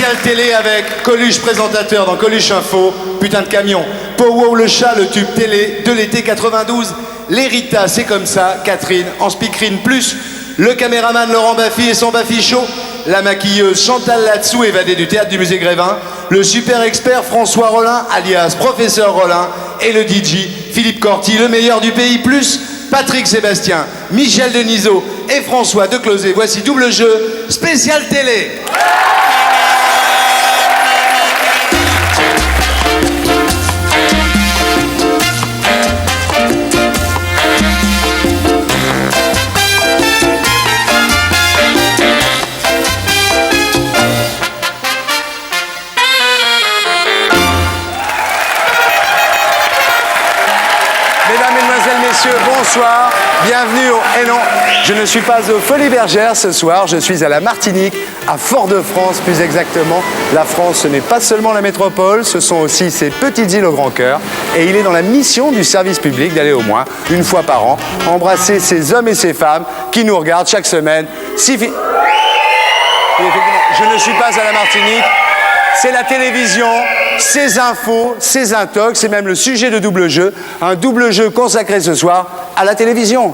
spécial télé avec Coluche présentateur dans Coluche Info, putain de camion, Powo le chat, le tube télé de l'été 92, l'Erita, c'est comme ça, Catherine en speakerine plus, le caméraman Laurent Baffy et son Baffy Show, la maquilleuse Chantal Latsou évadée du théâtre du musée Grévin, le super expert François Rollin alias Professeur Rollin et le DJ Philippe Corti, le meilleur du pays plus Patrick Sébastien, Michel Denisot et François Declosé. Voici double jeu spécial télé. Bonsoir, bienvenue au... Et non, je ne suis pas aux Folies Bergères ce soir, je suis à la Martinique, à Fort-de-France plus exactement. La France, ce n'est pas seulement la métropole, ce sont aussi ces petites îles au grand cœur. Et il est dans la mission du service public d'aller au moins une fois par an embrasser ces hommes et ces femmes qui nous regardent chaque semaine. Je ne suis pas à la Martinique, c'est la télévision, ces infos, ces intox, c'est même le sujet de double jeu. Un double jeu consacré ce soir à la télévision.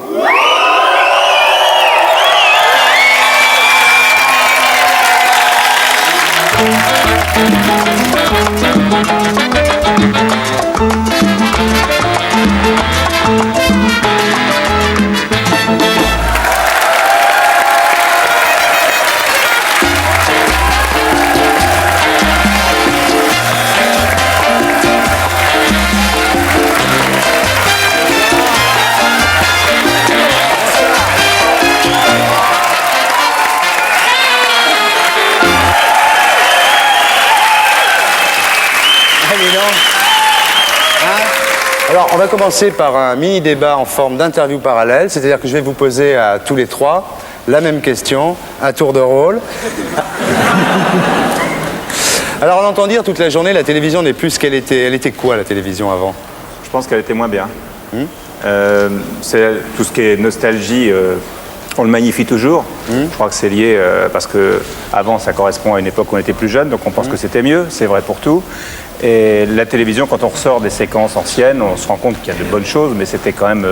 Alors, on va commencer par un mini-débat en forme d'interview parallèle, c'est-à-dire que je vais vous poser à tous les trois la même question, à tour de rôle. Alors, on entend dire toute la journée, la télévision n'est plus ce qu'elle était. Elle était quoi, la télévision, avant? Je pense qu'elle était moins bien. C'est tout ce qui est nostalgie, on le magnifie toujours. Je crois que c'est lié parce que avant, ça correspond à une époque où on était plus jeune, donc on pense que c'était mieux, c'est vrai pour tout. Et la télévision, quand on ressort des séquences anciennes, on se rend compte qu'il y a de bonnes choses, mais c'était quand même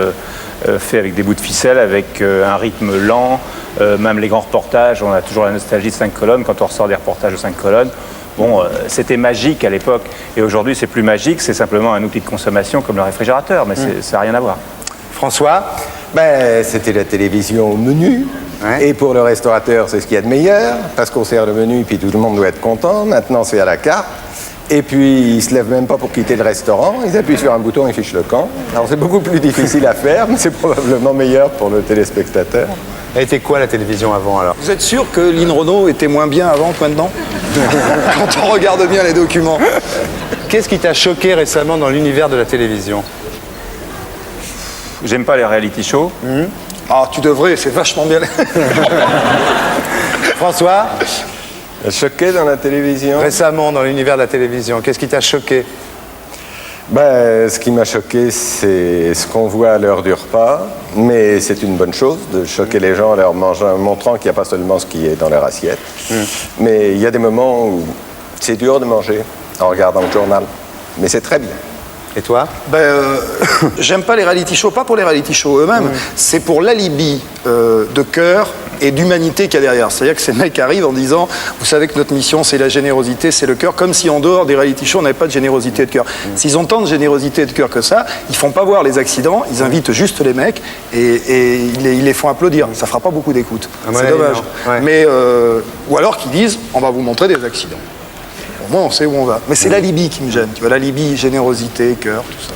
fait avec des bouts de ficelle, avec un rythme lent, même les grands reportages, on a toujours la nostalgie de 5 colonnes, quand on ressort des reportages de 5 colonnes. Bon, c'était magique à l'époque, et aujourd'hui c'est plus magique, c'est simplement un outil de consommation comme le réfrigérateur, mais ça n'a rien à voir. François? C'était la télévision au menu. Ouais. Et pour le restaurateur, c'est ce qu'il y a de meilleur, parce qu'on sert le menu, puis tout le monde doit être content. Maintenant, c'est à la carte. Et puis, ils ne se lèvent même pas pour quitter le restaurant. Ils appuient sur un bouton, ils fichent le camp. Alors, c'est beaucoup plus difficile à faire, mais c'est probablement meilleur pour le téléspectateur. Elle était quoi, la télévision, avant, alors? Vous êtes sûr que Lynn Renault était moins bien avant que maintenant? Quand on regarde bien les documents. Qu'est-ce qui t'a choqué récemment dans l'univers de la télévision? J'aime pas les reality shows. Ah, tu devrais, c'est vachement bien. François? Choqué dans la télévision? Récemment, dans l'univers de la télévision, qu'est-ce qui t'a choqué? Ce qui m'a choqué, c'est ce qu'on voit à l'heure du repas, mais c'est une bonne chose de choquer les gens en leur montrant qu'il n'y a pas seulement ce qui est dans leur assiette. Mais il y a des moments où c'est dur de manger en regardant le journal, mais c'est très bien. Et toi? J'aime pas les reality shows, pas pour les reality shows eux-mêmes, c'est pour l'alibi de cœur et d'humanité qu'il y a derrière. C'est-à-dire que ces mecs arrivent en disant, vous savez que notre mission c'est la générosité, c'est le cœur, comme si en dehors des reality shows on n'avait pas de générosité et de cœur. S'ils ont tant de générosité et de cœur que ça, ils font pas voir les accidents, ils invitent juste les mecs et ils les font applaudir. Ça fera pas beaucoup d'écoute. C'est dommage. Ouais. Mais, ou alors qu'ils disent, on va vous montrer des accidents. Au moins on sait où on va. Mais c'est l'alibi qui me gêne, tu vois, l'alibi, générosité, cœur, tout ça.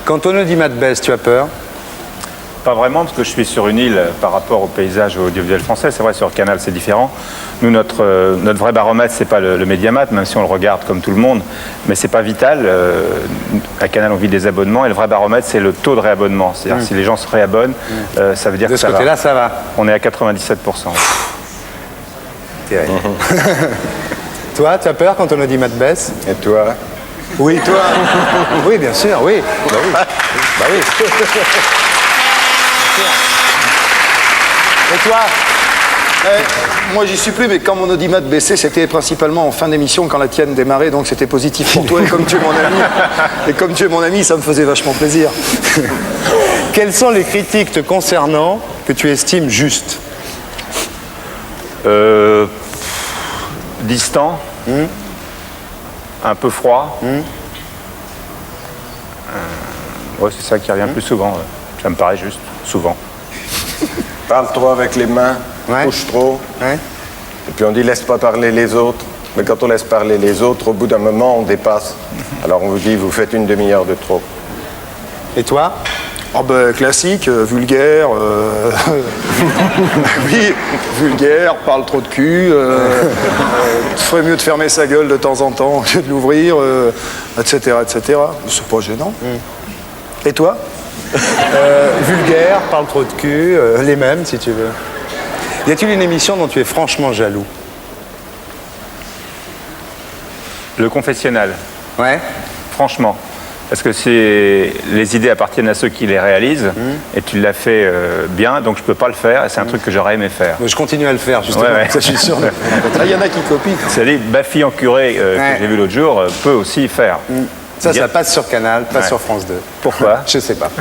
Quand on nous dit Macbeth, tu as peur? Pas vraiment, parce que je suis sur une île par rapport au paysage audiovisuel français. C'est vrai, sur Canal, c'est différent. Nous, notre vrai baromètre, c'est pas le Médiamat, même si on le regarde comme tout le monde, mais c'est pas vital. À Canal, on vit des abonnements, et le vrai baromètre, c'est le taux de réabonnement. C'est-à-dire si les gens se réabonnent, ça veut dire que ça va. De ce côté-là, ça va. On est à 97%. Terrible. Toi, tu as peur quand on nous dit Macbeth? Et toi? Oui, toi? Oui, bien sûr, oui. Et toi? Moi, j'y suis plus, mais quand mon audimat baissait, c'était principalement en fin d'émission quand la tienne démarrait, donc c'était positif pour toi. Et comme tu es mon ami, ça me faisait vachement plaisir. Quelles sont les critiques te concernant que tu estimes justes? Distant, un peu froid. Ouais, c'est ça qui revient plus souvent. Ouais. Ça me paraît juste, souvent. Parle trop avec les mains, Ouais. touche trop. Ouais. Et puis on dit laisse pas parler les autres. Mais quand on laisse parler les autres, au bout d'un moment, on dépasse. Alors on vous dit, vous faites une demi-heure de trop. Et toi? Oh ben, classique, vulgaire. Oui, vulgaire, parle trop de cul. Ferait mieux de fermer sa gueule de temps en temps que de l'ouvrir, etc., etc. C'est pas gênant. Et toi? Vulgaire, parle trop de cul, les mêmes si tu veux. Y a-t-il une émission dont tu es franchement jaloux? Le confessionnal, Ouais. franchement. Parce que les idées appartiennent à ceux qui les réalisent, et tu l'as fait bien, donc je peux pas le faire, et c'est un truc que j'aurais aimé faire. Mais je continue à le faire justement, Ouais, ouais. ça je suis sûr. Il y en a qui copient. C'est-à-dire, Baffy en curé, Ouais. que j'ai vu l'autre jour, peut aussi faire. Ça passe sur Canal, pas Ouais. sur France 2. Pourquoi? Je sais pas.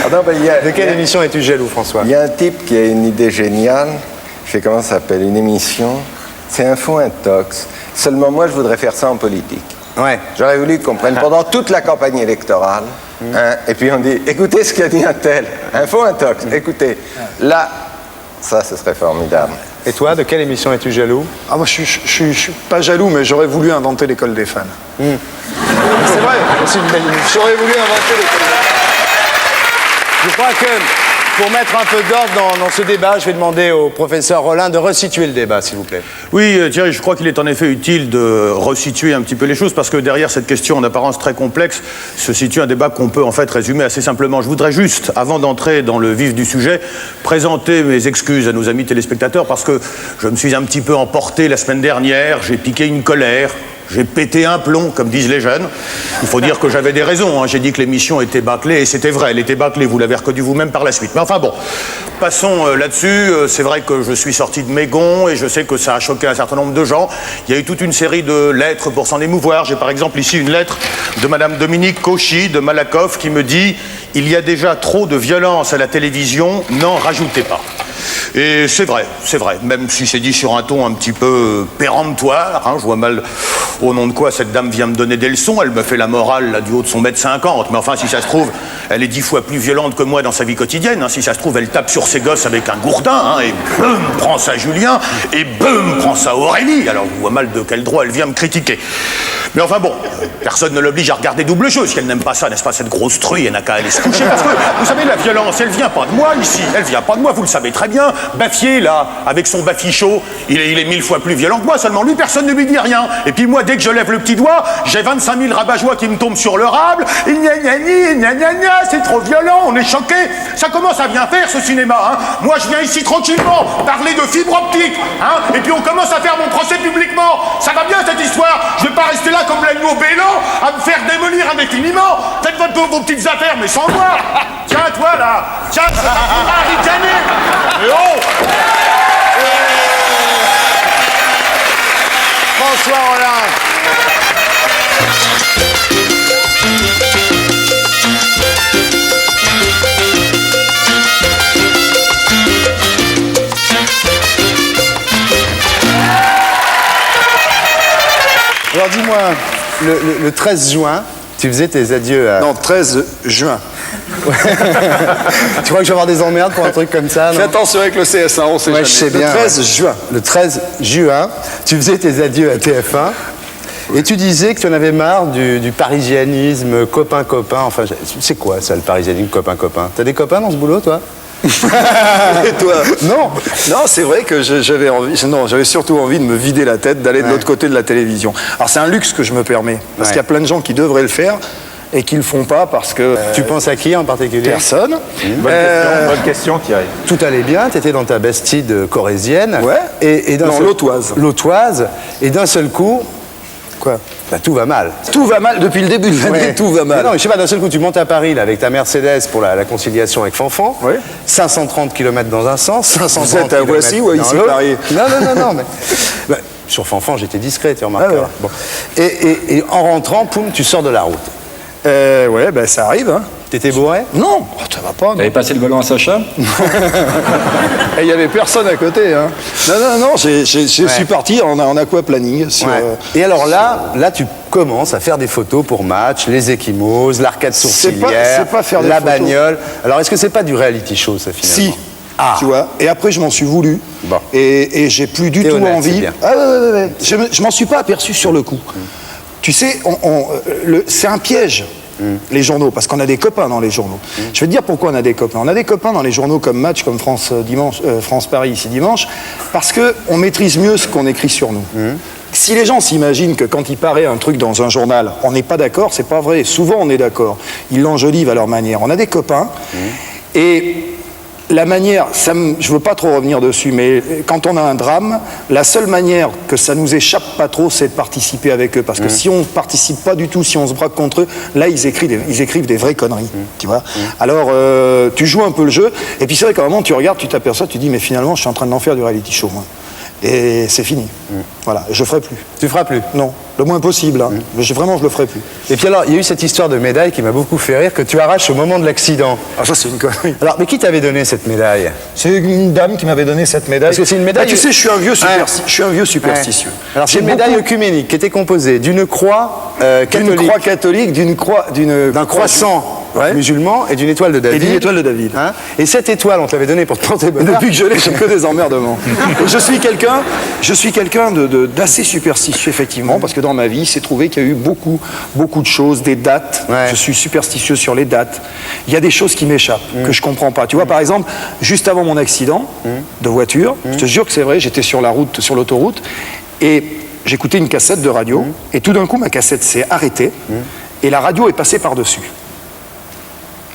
Ah non, ben, De quelle émission es-tu jaloux, François? il y a un type qui a une idée géniale. Je sais comment ça s'appelle, une émission. C'est Info Intox. Seulement moi, je voudrais faire ça en politique. Ouais. J'aurais voulu qu'on prenne pendant toute la campagne électorale, hein, et puis on dit, écoutez ce qu'a dit un tel, Info Intox, écoutez. Là, ça, ce serait formidable. Et toi, de quelle émission es-tu jaloux? Ah, moi, je suis pas jaloux, mais j'aurais voulu inventer l'école des fans. C'est vrai, c'est une belle émission. J'aurais voulu inventer l'école des fans. Je crois que pour mettre un peu d'ordre dans ce débat, je vais demander au professeur Rollin de resituer le débat, s'il vous plaît. Oui, Thierry, je crois qu'il est en effet utile de resituer un petit peu les choses parce que derrière cette question en apparence très complexe se situe un débat qu'on peut en fait résumer assez simplement. Je voudrais juste, avant d'entrer dans le vif du sujet, présenter mes excuses à nos amis téléspectateurs parce que je me suis un petit peu emporté la semaine dernière, j'ai piqué une colère. J'ai pété un plomb, comme disent les jeunes. Il faut dire que j'avais des raisons. Hein. J'ai dit que l'émission était bâclée, et c'était vrai, elle était bâclée. Vous l'avez reconnu vous-même par la suite. Mais enfin bon, passons là-dessus. C'est vrai que je suis sorti de mes gonds, et je sais que ça a choqué un certain nombre de gens. Il y a eu toute une série de lettres pour s'en émouvoir. J'ai par exemple ici une lettre de Madame Dominique Cauchy de Malakoff qui me dit « Il y a déjà trop de violence à la télévision, n'en rajoutez pas ». Et c'est vrai, même si c'est dit sur un ton un petit peu péremptoire, hein, je vois mal au nom de quoi cette dame vient me donner des leçons, elle me fait la morale là, du haut de son 1m50, mais enfin si ça se trouve, elle est 10 fois plus violente que moi dans sa vie quotidienne, hein. Si ça se trouve, elle tape sur ses gosses avec un gourdin, hein, et boum, prend ça Julien, et boum, prend ça Aurélie, alors je vois mal de quel droit elle vient me critiquer. Mais enfin bon, personne ne l'oblige à regarder Double Jeu, si elle n'aime pas ça, n'est-ce pas, cette grosse truie, elle n'a qu'à aller se coucher, parce que, vous savez, la violence, elle vient pas de moi ici, elle vient pas de moi, vous le savez très bien. Baffier, là, avec son Baffy chaud, il est 1000 fois plus violent que moi, seulement lui, personne ne lui dit rien. Et puis moi, dès que je lève le petit doigt, j'ai 25 000 rabat-joie qui me tombent sur le rable, et gna gna gna, gna gna, c'est trop violent, on est choqué. Ça commence à bien faire, ce cinéma, hein. Moi, je viens ici tranquillement, parler de fibre optique, hein, et puis on commence à faire mon procès publiquement. Ça va bien, cette histoire. Je vais pas rester là comme l'agneau bélant, à me faire démolir indéfiniment. Faites vos petites affaires, mais sans moi. Tiens, toi, là, tiens, ça va ricaner. Mais oh! François Rollin. Alors dis-moi, le 13 juin, tu faisais tes adieux à... Non, 13 juin. Tu crois que je vais avoir des emmerdes pour un truc comme ça, Fais non? attention avec le CS1, on sait Ouais, jamais. je sais bien, Le 13 juin. Le 13 juin, tu faisais tes adieux à TF1 et tu disais que tu en avais marre du parisianisme copain-copain. Enfin, c'est quoi ça, le parisianisme copain-copain? T'as des copains dans ce boulot, toi? Et toi? Non. Non, c'est vrai que j'avais surtout envie de me vider la tête, d'aller de l'autre côté de la télévision. Alors c'est un luxe que je me permets, parce qu'il y a plein de gens qui devraient le faire et qui le font pas parce que... Tu penses à qui en particulier? Personne. Bonne question, Thierry. Tout allait bien, tu étais dans ta Bastide corrézienne. Ouais. Et Non, l'Autoise. L'Autoise. Et d'un seul coup, Quoi? Bah, tout va mal. Tout va mal, depuis le début de l'année, Ouais. tout va mal. Mais non, mais je sais pas, d'un seul coup, tu montes à Paris là, avec ta Mercedes pour la conciliation avec Fanfan. Oui. 530 km dans un sens, 530 Vous êtes à km Voici ou à dans ici, l'autre. Paris? Non, mais... Bah, sur Fanfan, j'étais discret, tu remarqueras. Ah ouais. Bon. Et en rentrant, poum, tu sors de la route. Ouais, ben ça arrive. Hein. T'étais bourré? Non, oh, ça va pas. Vous avez passé le volant à Sacha? Et il n'y avait personne à côté. Hein. Non, je suis parti en aquaplaning. Sur, Ouais. Et alors là, tu commences à faire des photos pour match, les échymoses, l'arcade sourcilière, c'est pas faire des la photos. bagnole. Alors, est-ce que c'est pas du reality show, ça, finalement? Si. Tu vois. Et après, je m'en suis voulu. Bon. Et j'ai plus du T'es tout honnête, c'est envie. bien. Ah ouais. Je m'en suis pas aperçu sur le coup. Tu sais, c'est un piège. Les journaux, parce qu'on a des copains dans les journaux. Je vais te dire pourquoi on a des copains. On a des copains dans les journaux comme Match, comme France-Paris ici dimanche, parce qu'on maîtrise mieux ce qu'on écrit sur nous. Si les gens s'imaginent que quand il paraît un truc dans un journal, on n'est pas d'accord, c'est pas vrai. Souvent on est d'accord. Ils l'enjolivent à leur manière. On a des copains et la manière, je veux pas trop revenir dessus, mais quand on a un drame, la seule manière que ça nous échappe pas trop, c'est de participer avec eux. Parce que si on participe pas du tout, si on se braque contre eux, là, ils écrivent des vraies conneries. Tu vois. Alors, tu joues un peu le jeu, et puis c'est vrai qu'à un moment, tu regardes, tu t'aperçois, tu dis, mais finalement, je suis en train d'en faire du reality show, moi. Et c'est fini. Voilà, je ferai plus. Tu feras plus? Non, le moins possible. Hein. Mais vraiment, je le ferai plus. Et puis alors, il y a eu cette histoire de médaille qui m'a beaucoup fait rire, que tu arraches au moment de l'accident. Ah, ça, c'est une connerie. Alors, mais qui t'avait donné cette médaille? C'est une dame qui m'avait donné cette médaille. Parce que c'est une médaille- Ah, tu sais, je suis un vieux superstitieux. Alors, c'est une médaille œcuménique qui était composée d'une croix D'une catholique, croix catholique, d'un croissant Ouais. musulman et d'une étoile de David. Et d'une étoile de David. Hein, et cette étoile, on te l'avait donnée pour te porter Et bonheur. depuis que je l'ai, j'ai que des emmerdements. Et je suis quelqu'un d'assez superstitieux, effectivement, parce que dans ma vie, c'est trouvé qu'il y a eu beaucoup de choses, des dates. Ouais. Je suis superstitieux sur les dates. Il y a des choses qui m'échappent, que je comprends pas. Tu vois, par exemple, juste avant mon accident de voiture, je te jure que c'est vrai, j'étais sur la route, sur l'autoroute, et j'écoutais une cassette de radio, et tout d'un coup, ma cassette s'est arrêtée, et la radio est passée par-dessus.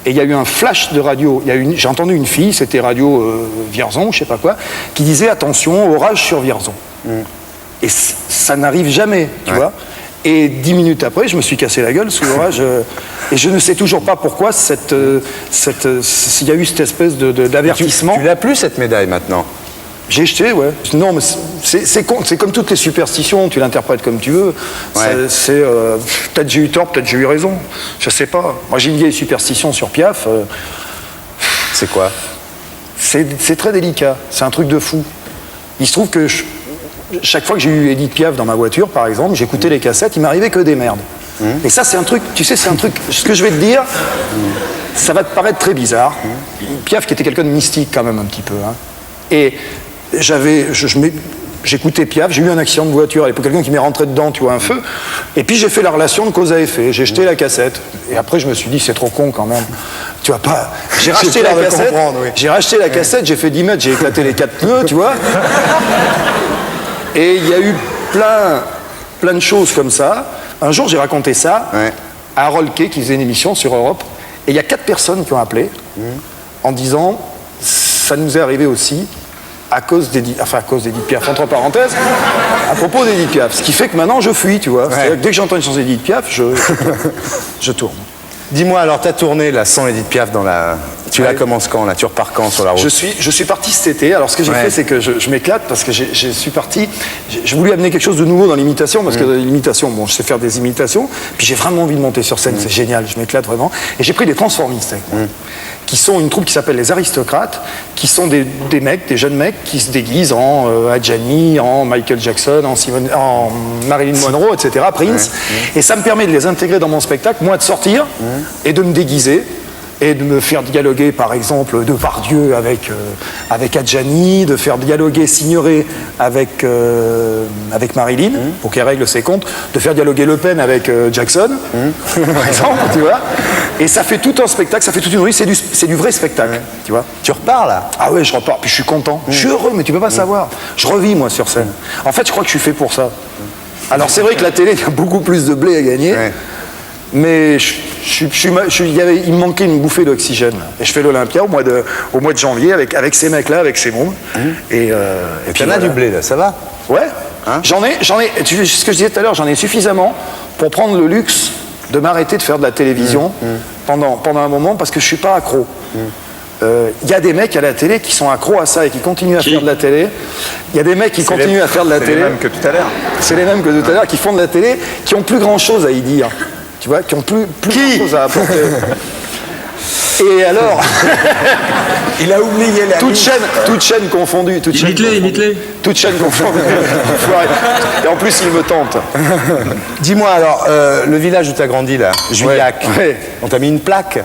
Et il y a eu un flash de radio. J'ai entendu une fille, c'était radio Vierzon, je sais pas quoi, qui disait attention, orage sur Vierzon. Et ça n'arrive jamais, tu vois. Et 10 minutes après, je me suis cassé la gueule sous l'orage. Et je ne sais toujours pas pourquoi il y a eu cette espèce d'avertissement. Tu l'as plus, cette médaille, maintenant? J'ai jeté, ouais. Non, mais c'est comme toutes les superstitions, tu l'interprètes comme tu veux. Ouais. Peut-être j'ai eu tort, peut-être j'ai eu raison. Je sais pas. Moi, j'ai une vieille superstition sur Piaf. C'est quoi? C'est très délicat. C'est un truc de fou. Il se trouve que chaque fois que j'ai eu Edith Piaf dans ma voiture, par exemple, j'écoutais les cassettes, il m'arrivait que des merdes. Et ça, c'est un truc, tu sais, c'est un truc. Ce que je vais te dire, ça va te paraître très bizarre. Piaf, qui était quelqu'un de mystique, quand même, un petit peu. Hein. Et j'écoutais Piaf, j'ai eu un accident de voiture à l'époque, quelqu'un qui m'est rentré dedans, tu vois, un feu. Et puis j'ai fait la relation de cause à effet, j'ai jeté la cassette. Et après je me suis dit, c'est trop con quand même. Tu vois pas. J'ai racheté la cassette, j'ai racheté la cassette, j'ai fait 10 mètres, j'ai éclaté les 4 pneus, tu vois. Et il y a eu plein de choses comme ça. Un jour j'ai raconté ça à Harold Kay qui faisait une émission sur Europe. Et il y a 4 personnes qui ont appelé en disant, ça nous est arrivé aussi. À cause d'Edith Piaf, entre parenthèses, à propos d'Edith Piaf. Ce qui fait que maintenant, je fuis, tu vois. C'est-à-dire que dès que j'entends une chanson d'Edith Piaf, je tourne. Dis-moi, alors, t'as tourné, là, sans Edith Piaf dans la... Tu la commences quand, là? Tu repars quand sur la route? Je suis parti cet été. Alors, ce que j'ai fait, c'est que je m'éclate parce que je suis parti... J'ai voulu amener quelque chose de nouveau dans l'imitation parce que l'imitation, bon, je sais faire des imitations. Puis j'ai vraiment envie de monter sur scène. C'est génial. Je m'éclate vraiment. Et j'ai pris des transformistes avec moi. Qui sont une troupe qui s'appelle les Aristocrates, qui sont des mecs, des jeunes mecs qui se déguisent en Adjani, en Michael Jackson, en Marilyn Monroe, etc., Prince. Et ça me permet de les intégrer dans mon spectacle, moi de sortir et de me déguiser et de me faire dialoguer, par exemple, Depardieu avec Adjani, de faire dialoguer Signoret avec Marilyn, pour qu'elle règle ses comptes, de faire dialoguer Le Pen avec Jackson, par exemple, tu vois. Et ça fait tout un spectacle, ça fait toute une rue, c'est du vrai spectacle, tu vois. Tu repars, là? Ah ouais, je repars, puis je suis content. Je suis heureux, mais tu peux pas savoir. Je revis, moi, sur scène. En fait, je crois que je suis fait pour ça. Alors, c'est vrai que la télé, il y a beaucoup plus de blé à gagner, mais il me manquait une bouffée d'oxygène. Et je fais l'Olympia au mois de janvier avec ces mecs-là, avec ces mondes. Et puis T'en as du blé, là, ça va? Ouais. J'en ai, ce que je disais tout à l'heure, j'en ai suffisamment pour prendre le luxe de m'arrêter de faire de la télévision pendant un moment parce que je suis pas accro. Il y a des mecs à la télé qui sont accros à ça et qui continuent à faire de la télé. Il y a des mecs qui continuent à faire de la télé. C'est les mêmes que tout à l'heure. C'est les mêmes que tout à l'heure qui font de la télé, qui ont plus grand chose à y dire. Tu vois, qui ont plus grand chose à apporter. Et alors, Il a oublié la toute chaîne confondue. Imite-les. Toute chaîne confondue. Et en plus, il me tente. Dis-moi alors, le village où tu as grandi là, Juillac, Ouais. on t'a mis une plaque.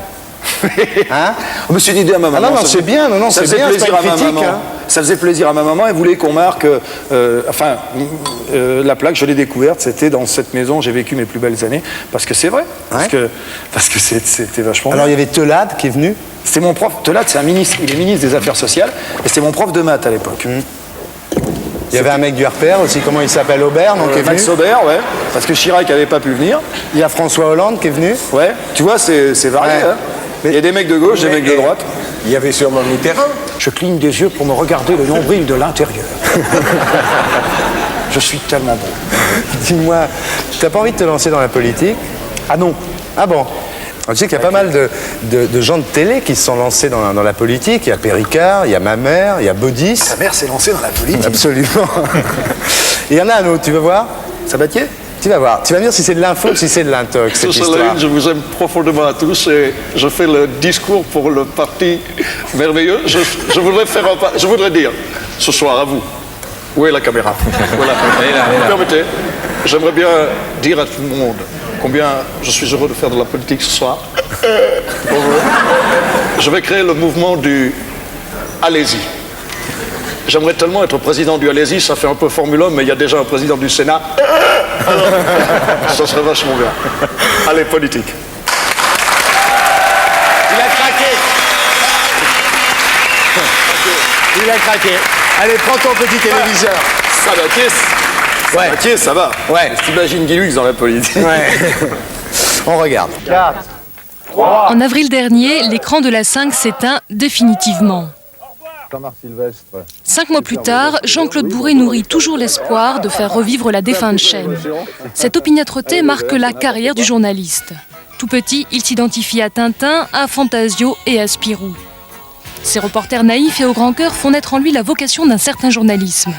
Hein? Je me suis dit à ma maman. Ah non, c'est bien, non, ça c'est faisait bien, plaisir c'est pas à une ma critique, maman. hein. Ça faisait plaisir à ma maman. Elle voulait qu'on marque. La plaque, je l'ai découverte. C'était dans cette maison. J'ai vécu mes plus belles années parce que c'est vrai. Parce que c'était vachement. Alors il y avait Telade qui est venu. C'était mon prof. Telade, c'est un ministre. Il est ministre des Affaires sociales et c'est mon prof de maths à l'époque. Il y avait un mec du RPR aussi, comment il s'appelle, Aubert, donc qui est venu. Max Aubert, ouais. Parce que Chirac n'avait pas pu venir. Il y a François Hollande qui est venu. Ouais. Tu vois, c'est varié. Ouais. Hein. Il y a des mecs de gauche, des mecs de droite. Il y avait sûrement Mitterrand. Je cligne des yeux pour me regarder le nombril de l'intérieur. Je suis tellement beau. Dis-moi, t'as pas envie de te lancer dans la politique? Ah non. Ah bon? Tu sais qu'il y a pas mal de gens de télé qui se sont lancés dans la politique. Il y a Péricard, il y a ma mère, il y a Baudis. Sa mère s'est lancée dans la politique. Absolument. Et il y en a un autre, tu veux voir? Sabatier? Tu vas voir. Tu vas me dire si c'est de l'info ou si c'est de l'intox, cette Sur histoire. la une, je vous aime profondément à tous et je fais le discours pour le parti merveilleux. Je voudrais dire ce soir à vous, où est la caméra? Voilà. Vous me permettez? J'aimerais bien dire à tout le monde combien je suis heureux de faire de la politique ce soir. Je vais créer le mouvement du Allez-y. J'aimerais tellement être président du Allez-y, ça fait un peu Formule 1, mais il y a déjà un président du Sénat. Alors, ça serait vachement bien. Allez, politique. Il a craqué. Il a craqué. Allez, prends ton petit téléviseur. Sabatier, ça va. Ouais. T'imagines Guy Lux dans la politique. Ouais. On regarde. En avril dernier, l'écran de la 5 s'éteint définitivement. 5 mois plus tard, Jean-Claude Bourré nourrit toujours l'espoir de faire revivre la défunte chaîne. Cette opiniâtreté marque la carrière du journaliste. Tout petit, il s'identifie à Tintin, à Fantasio et à Spirou. Ces reporters naïfs et au grand cœur font naître en lui la vocation d'un certain journalisme.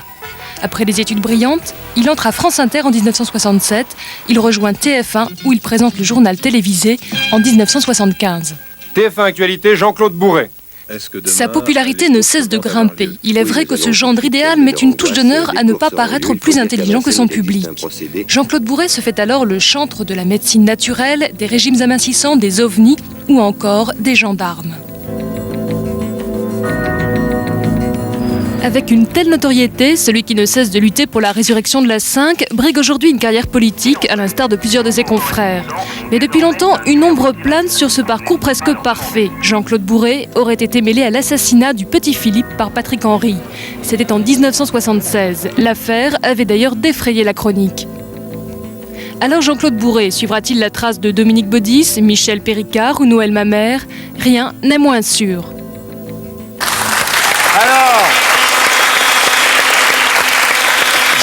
Après des études brillantes, il entre à France Inter en 1967. Il rejoint TF1 où il présente le journal télévisé en 1975. TF1 Actualité, Jean-Claude Bourré. Sa popularité ne cesse de grimper. Il est vrai que ce gendre idéal met une touche d'honneur à ne pas paraître plus intelligent que son public. Jean-Claude Bourré se fait alors le chantre de la médecine naturelle, des régimes amincissants, des ovnis ou encore des gendarmes. Avec une telle notoriété, celui qui ne cesse de lutter pour la résurrection de la 5 brigue aujourd'hui une carrière politique, à l'instar de plusieurs de ses confrères. Mais depuis longtemps, une ombre plane sur ce parcours presque parfait. Jean-Claude Bourré aurait été mêlé à l'assassinat du petit Philippe par Patrick Henry. C'était en 1976. L'affaire avait d'ailleurs défrayé la chronique. Alors Jean-Claude Bourré suivra-t-il la trace de Dominique Baudis, Michel Péricard ou Noël Mamère? Rien n'est moins sûr. Alors,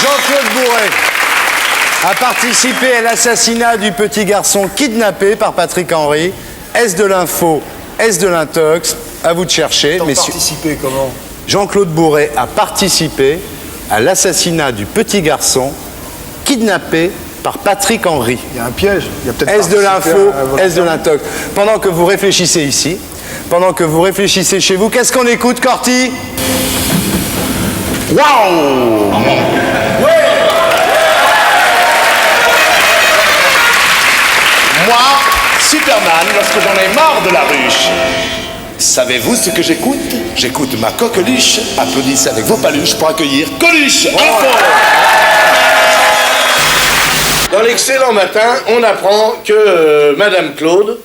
Jean-Claude Bourré a participé à l'assassinat du petit garçon kidnappé par Patrick Henry. Est-ce de l'info? Est-ce de l'intox? À vous de chercher, messieurs. Participé comment? Jean-Claude Bourré a participé à l'assassinat du petit garçon kidnappé par Patrick Henry. Il y a un piège. Il y a peut-être Est-ce de participé l'info? à votre Est-ce de l'intox? Pendant que vous réfléchissez ici, pendant que vous réfléchissez chez vous, qu'est-ce qu'on écoute, Corty? Waouh! Moi, Superman, lorsque j'en ai marre de la ruche. Savez-vous ce que j'écoute? J'écoute ma coqueluche. Applaudissez avec vos paluches pour accueillir Coluche. Info. Dans l'excellent matin, on apprend que Madame Claude,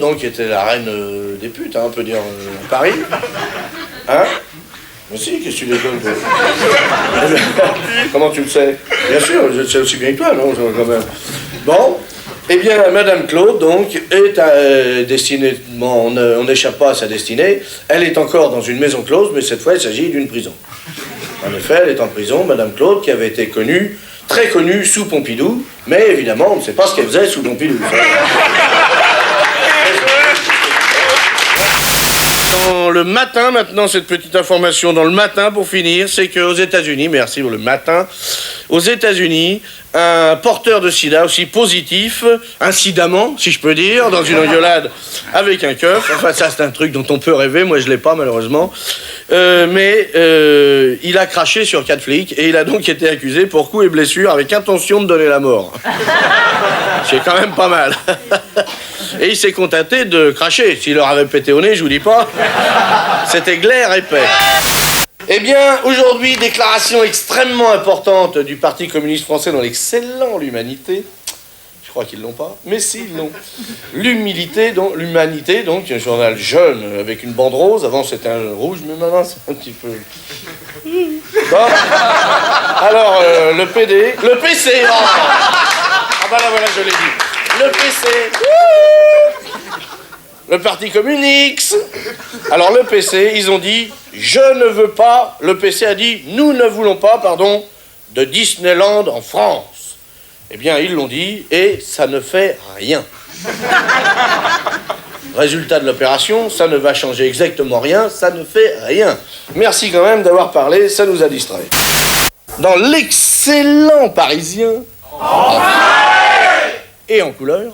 donc, qui était la reine des putes, hein, on peut dire, à Paris. Hein? Mais si, qu'est-ce que tu déconnes, toi? Comment tu le sais? Bien sûr, je le sais aussi bien que toi, non? Quand même. Bon. Eh bien, Madame Claude, donc, est destinée, bon, on n'échappe pas à sa destinée, elle est encore dans une maison close, mais cette fois, il s'agit d'une prison. En effet, elle est en prison, Madame Claude, qui avait été connue très connue sous Pompidou, mais évidemment, on ne sait pas ce qu'elle faisait sous Pompidou. Dans le matin, maintenant, cette petite information dans le matin pour finir, c'est qu'aux États-Unis, merci pour le matin, aux États-Unis, un porteur de sida aussi positif, incidemment, si je peux dire, dans une engueulade avec un keuf. Enfin, ça, c'est un truc dont on peut rêver. Moi, je l'ai pas, malheureusement. Mais il a craché sur 4 flics et il a donc été accusé pour coups et blessures avec intention de donner la mort. C'est quand même pas mal. Et il s'est contenté de cracher. S'il leur avait pété au nez, je vous dis pas, c'était glaire épais. Eh bien, aujourd'hui, déclaration extrêmement importante du Parti communiste français dans l'excellent L'Humanité. Je crois qu'ils l'ont pas, mais si, ils l'ont. L'Humanité, donc, un journal jeune avec une bande rose. Avant, c'était un rouge, mais maintenant, c'est un petit peu... Bon. Alors, le PC... Oh. Ah bah là, voilà, je l'ai dit. Le PC... Le Parti communiste. Alors le PC, ils ont dit « Je ne veux pas ». Le PC a dit « Nous ne voulons pas, pardon, de Disneyland en France ». Eh bien, ils l'ont dit et ça ne fait rien. Résultat de l'opération, ça ne va changer exactement rien, ça ne fait rien. Merci quand même d'avoir parlé, ça nous a distrait. Dans l'excellent Parisien, et en couleur...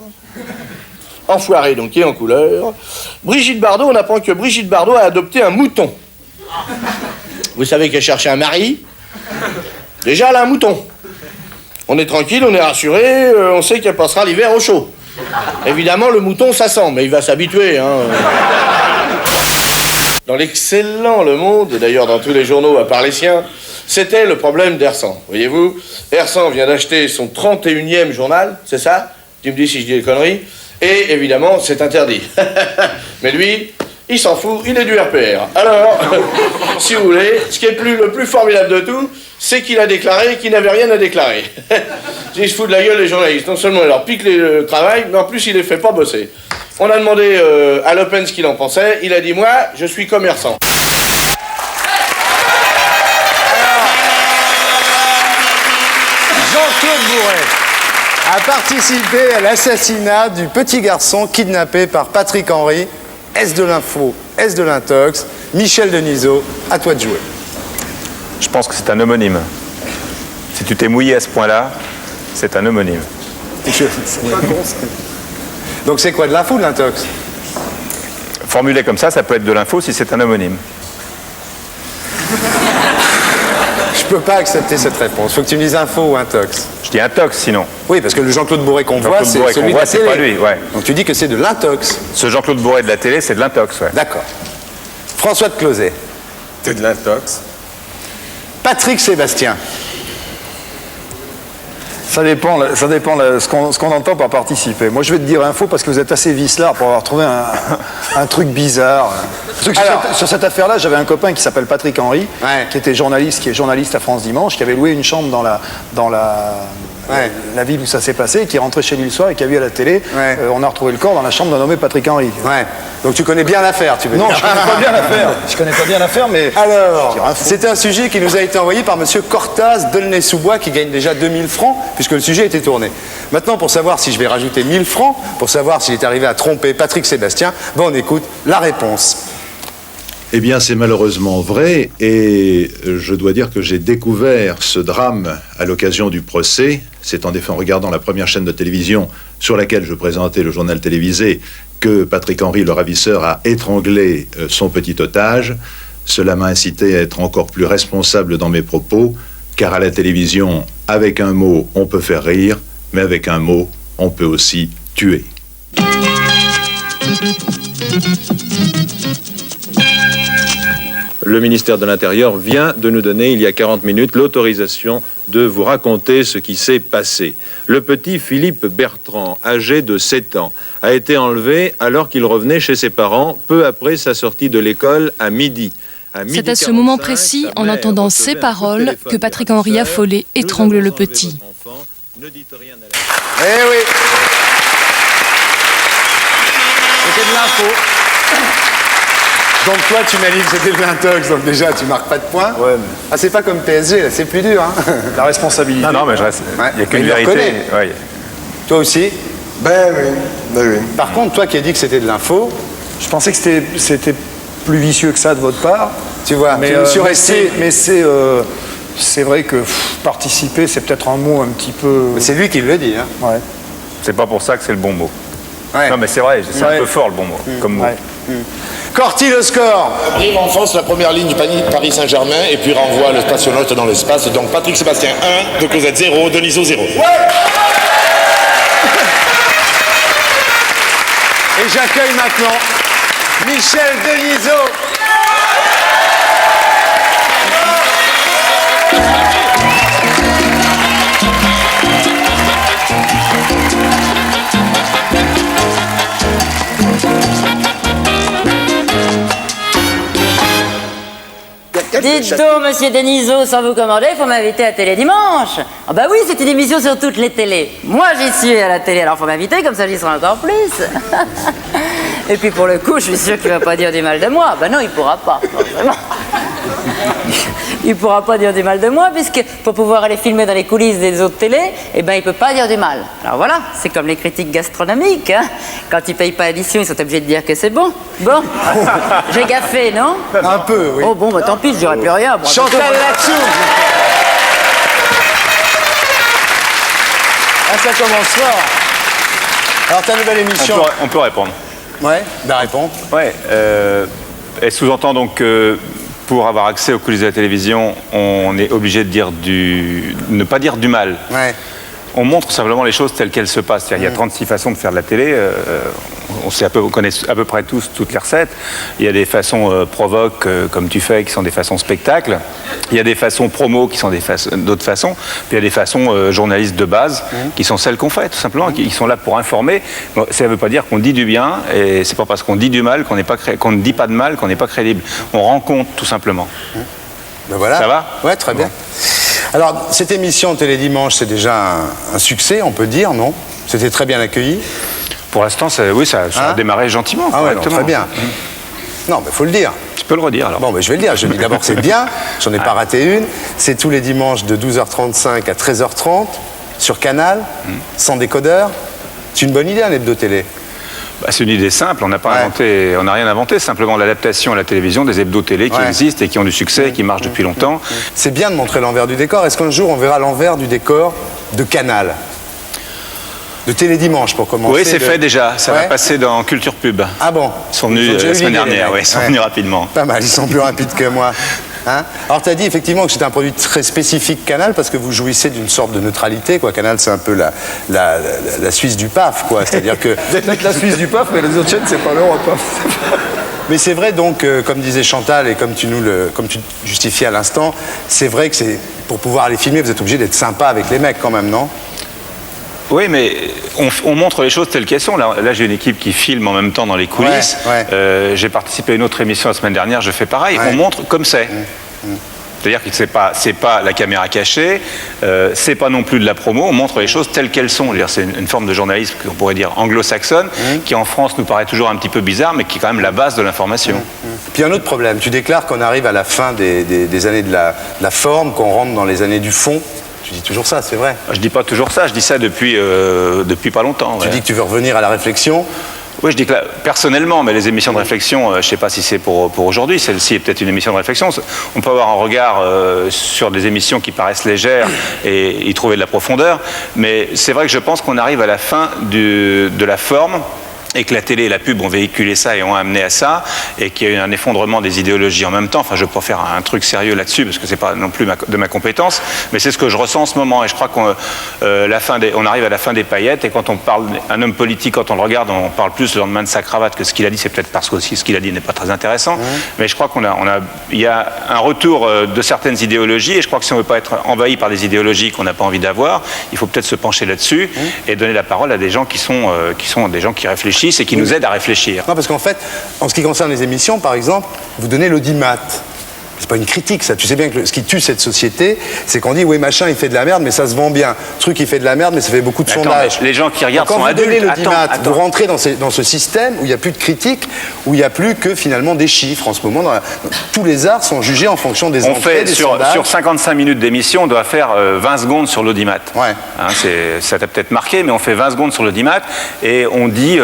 Enfoiré donc, et en couleur. Brigitte Bardot, on apprend que Brigitte Bardot a adopté un mouton. Vous savez qu'elle cherchait un mari. Déjà, elle a un mouton. On est tranquille, on est rassuré, on sait qu'elle passera l'hiver au chaud. Évidemment, le mouton, ça sent, mais il va s'habituer, hein. Dans l'excellent Le Monde, et d'ailleurs dans tous les journaux à part les siens, c'était le problème d'Hersan. Voyez-vous, Hersan vient d'acheter son 31e journal, c'est ça? Tu me dis si je dis des conneries. Et évidemment, c'est interdit. Mais lui, il s'en fout, il est du RPR. Alors, si vous voulez, ce qui est le plus formidable de tout, c'est qu'il a déclaré qu'il n'avait rien à déclarer. Il se fout de la gueule des journalistes. Non seulement il leur pique le travail, mais en plus il les fait pas bosser. On a demandé à Le Pen ce qu'il en pensait. Il a dit « Moi, je suis commerçant ». Jean-Claude Bourret a participé à l'assassinat du petit garçon kidnappé par Patrick Henry. Est-ce de l'info? Est-ce de l'intox? Michel Denisot, à toi de jouer. Je pense que c'est un homonyme. Si tu t'es mouillé à ce point-là, c'est un homonyme. Donc c'est quoi, de l'info ou de l'intox? Formulé comme ça peut être de l'info si c'est un homonyme. Je peux pas accepter cette réponse. Faut que tu me dises info ou intox. Je dis intox sinon. Oui, parce que le Jean-Claude Bourret qu'on voit, c'est celui de la télé. C'est pas lui, ouais. Donc tu dis que c'est de l'intox. Ce Jean-Claude Bourret de la télé, c'est de l'intox, ouais. D'accord. François de Closet. C'est de l'intox. Patrick Sébastien. Ça dépend ce qu'on entend par participer. Moi, je vais te dire info parce que vous êtes assez vicelard pour avoir trouvé un truc bizarre. Sur cette affaire-là, j'avais un copain qui s'appelle Patrick Henry, qui est journaliste à France Dimanche, qui avait loué une chambre dans la ville où ça s'est passé, qui est rentré chez lui le soir et qui a vu à la télé, on a retrouvé le corps dans la chambre d'un nommé Patrick Henry. Ouais. Donc tu connais bien l'affaire, tu veux dire? Non, je connais pas bien l'affaire. Je connais pas bien l'affaire, mais... Alors, c'est un sujet qui nous a été envoyé par monsieur Cortaz d'Aulnay-sous-Bois, qui gagne déjà 2000 francs, puisque le sujet a été tourné. Maintenant, pour savoir si je vais rajouter 1000 francs, pour savoir s'il est arrivé à tromper Patrick Sébastien, on écoute la réponse. Eh bien, c'est malheureusement vrai, et je dois dire que j'ai découvert ce drame à l'occasion du procès. C'est en effet en regardant la première chaîne de télévision sur laquelle je présentais le journal télévisé que Patrick Henry, le ravisseur, a étranglé son petit otage. Cela m'a incité à être encore plus responsable dans mes propos, car à la télévision, avec un mot, on peut faire rire, mais avec un mot, on peut aussi tuer. Le ministère de l'Intérieur vient de nous donner, il y a 40 minutes, l'autorisation de vous raconter ce qui s'est passé. Le petit Philippe Bertrand, âgé de 7 ans, a été enlevé alors qu'il revenait chez ses parents, peu après sa sortie de l'école à midi. C'est à ce moment précis, en entendant ces paroles, que Patrick Henry affolé étrangle le petit. Eh oui. C'était de l'info. Donc toi, tu m'as dit que c'était de l'intox, donc déjà, tu marques pas de points. Ouais, Ah, c'est pas comme PSG, là, c'est plus dur. Hein. La responsabilité. Non, mais je reste. Ouais. Il n'y a Mais qu'une il le vérité. reconnaît. Ouais. Toi aussi. Ben oui, ben oui. Par contre, toi qui as dit que c'était de l'info, Je pensais que c'était plus vicieux que ça de votre part. tu vois, Mais, tu me surestime. mais c'est vrai que participer, c'est peut-être un mot un petit peu. C'est lui qui le dit. Hein. Ouais. C'est pas pour ça que c'est le bon mot. Ouais. Non, mais c'est vrai, c'est Ouais. un peu fort le bon mot, comme mot. Ouais. Corti, le score. Brive enfonce la première ligne du panier de Paris Saint-Germain et puis renvoie le spationaute dans l'espace. Donc Patrick Sébastien 1, De Cosette 0, Denisot 0. Et j'accueille maintenant Michel Denisot. Dites donc, monsieur Denisot, sans vous commander, il faut m'inviter à Télé Dimanche. Ah bah oui, c'est une émission sur toutes les télés. Moi, j'y suis à la télé, alors faut m'inviter, comme ça j'y serai encore plus. Et puis pour le coup, je suis sûr qu'il va pas dire du mal de moi. Bah non, il pourra pas, forcément. Il pourra pas dire du mal de moi, puisque pour pouvoir aller filmer dans les coulisses des autres télés, eh ben il peut pas dire du mal. Alors voilà, c'est comme les critiques gastronomiques, hein. Quand ils payent pas l'émission, ils sont obligés de dire que c'est bon. Bon, j'ai gaffé, non? Un peu, oui. Oh bon, bah tant pis, je dirai plus rien. Bon, Chantal là-dessous. Ah, ça commence fort. Alors, ta nouvelle émission. On peut répondre. Ouais, bah réponds. Ouais, elle sous-entend donc que pour avoir accès aux coulisses de la télévision, on est obligé de ne pas dire du mal. Ouais. On montre simplement les choses telles qu'elles se passent. C'est-à-dire, il y a 36 façons de faire de la télé. On connaît à peu près tous toutes les recettes. Il y a des façons provoques, comme tu fais, qui sont des façons spectacle. Il y a des façons promo qui sont d'autres façons. Puis il y a des façons journalistes de base qui sont celles qu'on fait, tout simplement, qui sont là pour informer. Bon, ça ne veut pas dire qu'on dit du bien, et c'est pas parce qu'on dit du mal qu'on ne dit pas de mal qu'on n'est pas crédible. On rend compte, tout simplement. Ben voilà. Ça va? Ouais, très bien. Alors, cette émission Télé Dimanche, c'est déjà un succès, on peut dire, non? C'était très bien accueilli. Pour l'instant, oui, ça a démarré gentiment. Ah ouais, non, correctement. très bien. Non, mais il faut le dire. Tu peux le redire, alors. Bon, ben, je vais le dire. Je dis d'abord que c'est bien. J'en ai pas raté une. C'est tous les dimanches de 12h35 à 13h30 sur Canal, sans décodeur. C'est une bonne idée, un hebdo-télé. Bah, c'est une idée simple, on n'a pas inventé, on n'a rien inventé, simplement l'adaptation à la télévision des hebdo-télé qui existent et qui ont du succès et qui marchent depuis longtemps. C'est bien de montrer l'envers du décor. Est-ce qu'un jour on verra l'envers du décor de Canal? De Télé Dimanche pour commencer. Oui, c'est fait déjà, ça va passer dans Culture Pub. Ah bon? Ils sont venus la semaine dernière, oui, ils sont venus rapidement. Pas mal, ils sont plus rapides que moi. Hein? Alors tu as dit effectivement que c'est un produit très spécifique Canal parce que vous jouissez d'une sorte de neutralité, quoi. Canal, c'est un peu la Suisse du PAF, quoi. C'est-à-dire que Vous êtes la Suisse du PAF, mais les autres chaînes, c'est pas l'Europe. mais c'est vrai donc, comme disait Chantal et comme tu justifiais à l'instant, c'est vrai que pour pouvoir les filmer, vous êtes obligé d'être sympa avec les mecs quand même, non? Oui, mais on montre les choses telles qu'elles sont. Là j'ai une équipe qui filme en même temps dans les coulisses. J'ai participé à une autre émission la semaine dernière, je fais pareil. On montre comme c'est. C'est-à-dire que c'est pas la caméra cachée, c'est pas non plus de la promo, on montre les choses telles qu'elles sont. C'est une forme de journalisme qu'on pourrait dire anglo-saxonne, qui en France nous paraît toujours un petit peu bizarre, mais qui est quand même la base de l'information. Puis un autre problème, tu déclares qu'on arrive à la fin des années de la forme, qu'on rentre dans les années du fond. Tu dis toujours ça, c'est vrai? Je dis pas toujours ça, je dis ça depuis pas longtemps. Tu dis que tu veux revenir à la réflexion? Oui, je dis que personnellement, mais les émissions de réflexion, je ne sais pas si c'est pour aujourd'hui, celle-ci est peut-être une émission de réflexion. On peut avoir un regard sur des émissions qui paraissent légères et y trouver de la profondeur, mais c'est vrai que je pense qu'on arrive à la fin de la forme, et que la télé et la pub ont véhiculé ça et ont amené à ça, et qu'il y a eu un effondrement des idéologies en même temps. Enfin, je ne peux pas faire un truc sérieux là-dessus, parce que ce n'est pas non plus de ma compétence, mais c'est ce que je ressens en ce moment, et je crois qu'on arrive à la fin des paillettes, et quand on parle, un homme politique, quand on le regarde, on parle plus le lendemain de sa cravate que ce qu'il a dit. C'est peut-être parce que aussi ce qu'il a dit n'est pas très intéressant, mais je crois il y a un retour de certaines idéologies, et je crois que si on ne veut pas être envahi par des idéologies qu'on n'a pas envie d'avoir, il faut peut-être se pencher là-dessus et donner la parole à des gens qui sont des gens qui réfléchissent et qui nous aident à réfléchir. Non, parce qu'en fait, en ce qui concerne les émissions, par exemple, vous donnez l'audimat. c'est pas une critique, ça. Tu sais bien que ce qui tue cette société, c'est qu'on dit, oui, machin, il fait de la merde, mais ça se vend bien. Truc, il fait de la merde, mais ça fait beaucoup de sondages. Les gens qui regardent quand sont vous adultes. donnez l'audimat, vous rentrez dans ce système où il n'y a plus de critique, où il n'y a plus que finalement des chiffres. En ce moment, tous les arts sont jugés en fonction des entrées, des sondages. Sur 55 minutes d'émission, on doit faire 20 secondes sur l'audimat. Ouais. Hein, ça t'a peut-être marqué, mais on fait 20 secondes sur l'audimat et on dit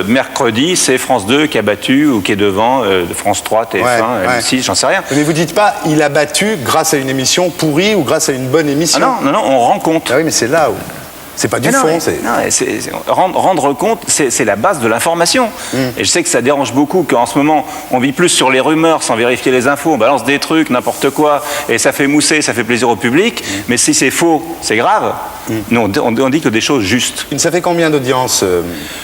mercredi, c'est France 2 qui a battu ou qui est devant France 3, TF1, M6, j'en sais rien. Mais vous dites pas, il a battu grâce à une émission pourrie ou grâce à une bonne émission. Ah non, on rend compte. Ah oui, mais c'est là où... C'est pas du fond. Rendre compte, c'est la base de l'information. Et je sais que ça dérange beaucoup qu'en ce moment, on vit plus sur les rumeurs sans vérifier les infos. On balance des trucs, n'importe quoi, et ça fait mousser, ça fait plaisir au public. Mais si c'est faux, c'est grave. Nous, on dit que des choses justes. Ça fait combien d'audience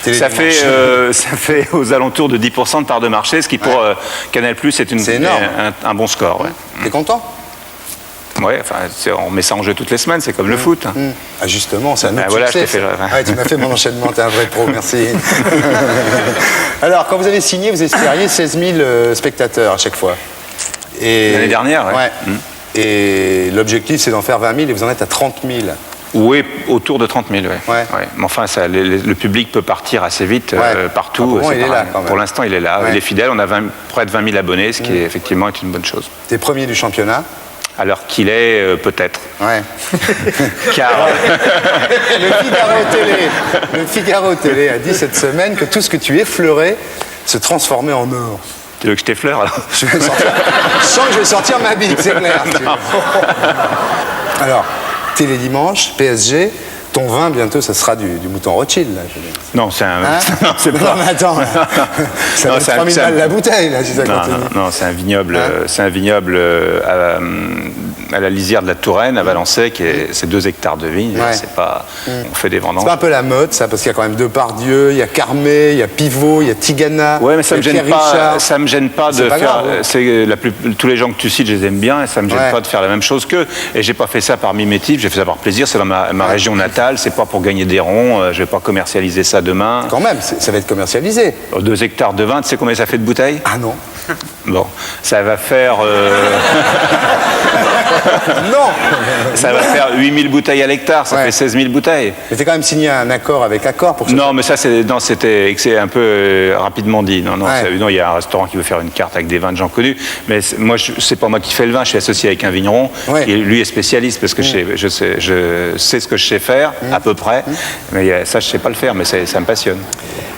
télé ça fait aux alentours de 10% de part de marché, ce qui pour Canal+, est un bon score. Ouais. T'es content ? Oui, enfin, on met ça en jeu toutes les semaines, c'est comme le foot. Ah justement, c'est un autre succès. Tu m'as fait mon enchaînement, t'es un vrai pro, merci. Alors, quand vous avez signé, vous espériez 16 000 spectateurs à chaque fois. L'année dernière, ouais. Et l'objectif, c'est d'en faire 20 000 et vous en êtes à 30 000. Oui, autour de 30 000, ouais. Mais enfin, le public peut partir assez vite partout. Il est là, quand même. Pour l'instant, il est là. Il est fidèle, on a près de 20 000 abonnés, ce qui est effectivement une bonne chose. T'es premier du championnat. Alors qu'il est, peut-être. Ouais. Car... le Figaro Télé a dit cette semaine que tout ce que tu effleurais se transformait en or. Tu veux que je t'effleure alors? Je sens que je vais sortir ma bite, c'est clair. Alors, Télé Dimanche, PSG, ton vin bientôt, ça sera du mouton Rothschild, là. Non, c'est un... Non, c'est pas... Non, mais attends, ça va 3 000 balles la bouteille, là, si ça continue. Non, c'est un vignoble, à la lisière de la Touraine, à Valençay, c'est 2 hectares de vignes. C'est pas... On fait des vendanges. C'est pas un peu la mode, ça, parce qu'il y a quand même Depardieu, il y a Carmé, il y a Pivot, il y a Tigana. Ouais, mais ça me gêne pas de faire... Tous les gens que tu cites, je les aime bien, et ça me gêne pas de faire la même chose qu'eux. Et j'ai pas fait ça par mimétisme, j'ai fait ça par plaisir, c'est dans ma région natale, c'est pas pour gagner des ronds, je vais pas commercialiser ça demain. Quand même, ça va être commercialisé. 2 hectares de vin, tu sais combien ça fait de bouteilles? Ah non. Bon, ça va faire... Non. Ça va faire 8000 bouteilles à l'hectare, ça fait 16 000 bouteilles. Mais t'as quand même signé un accord avec Accor pour ça. Non, mais ça, c'était un peu rapidement dit. Non, il y a un restaurant qui veut faire une carte avec des vins de gens connus. Mais moi, c'est pas moi qui fais le vin, je suis associé avec un vigneron. Qui lui est spécialiste, parce que je sais ce que je sais faire, à peu près. Mais ça, je sais pas le faire, mais ça me passionne.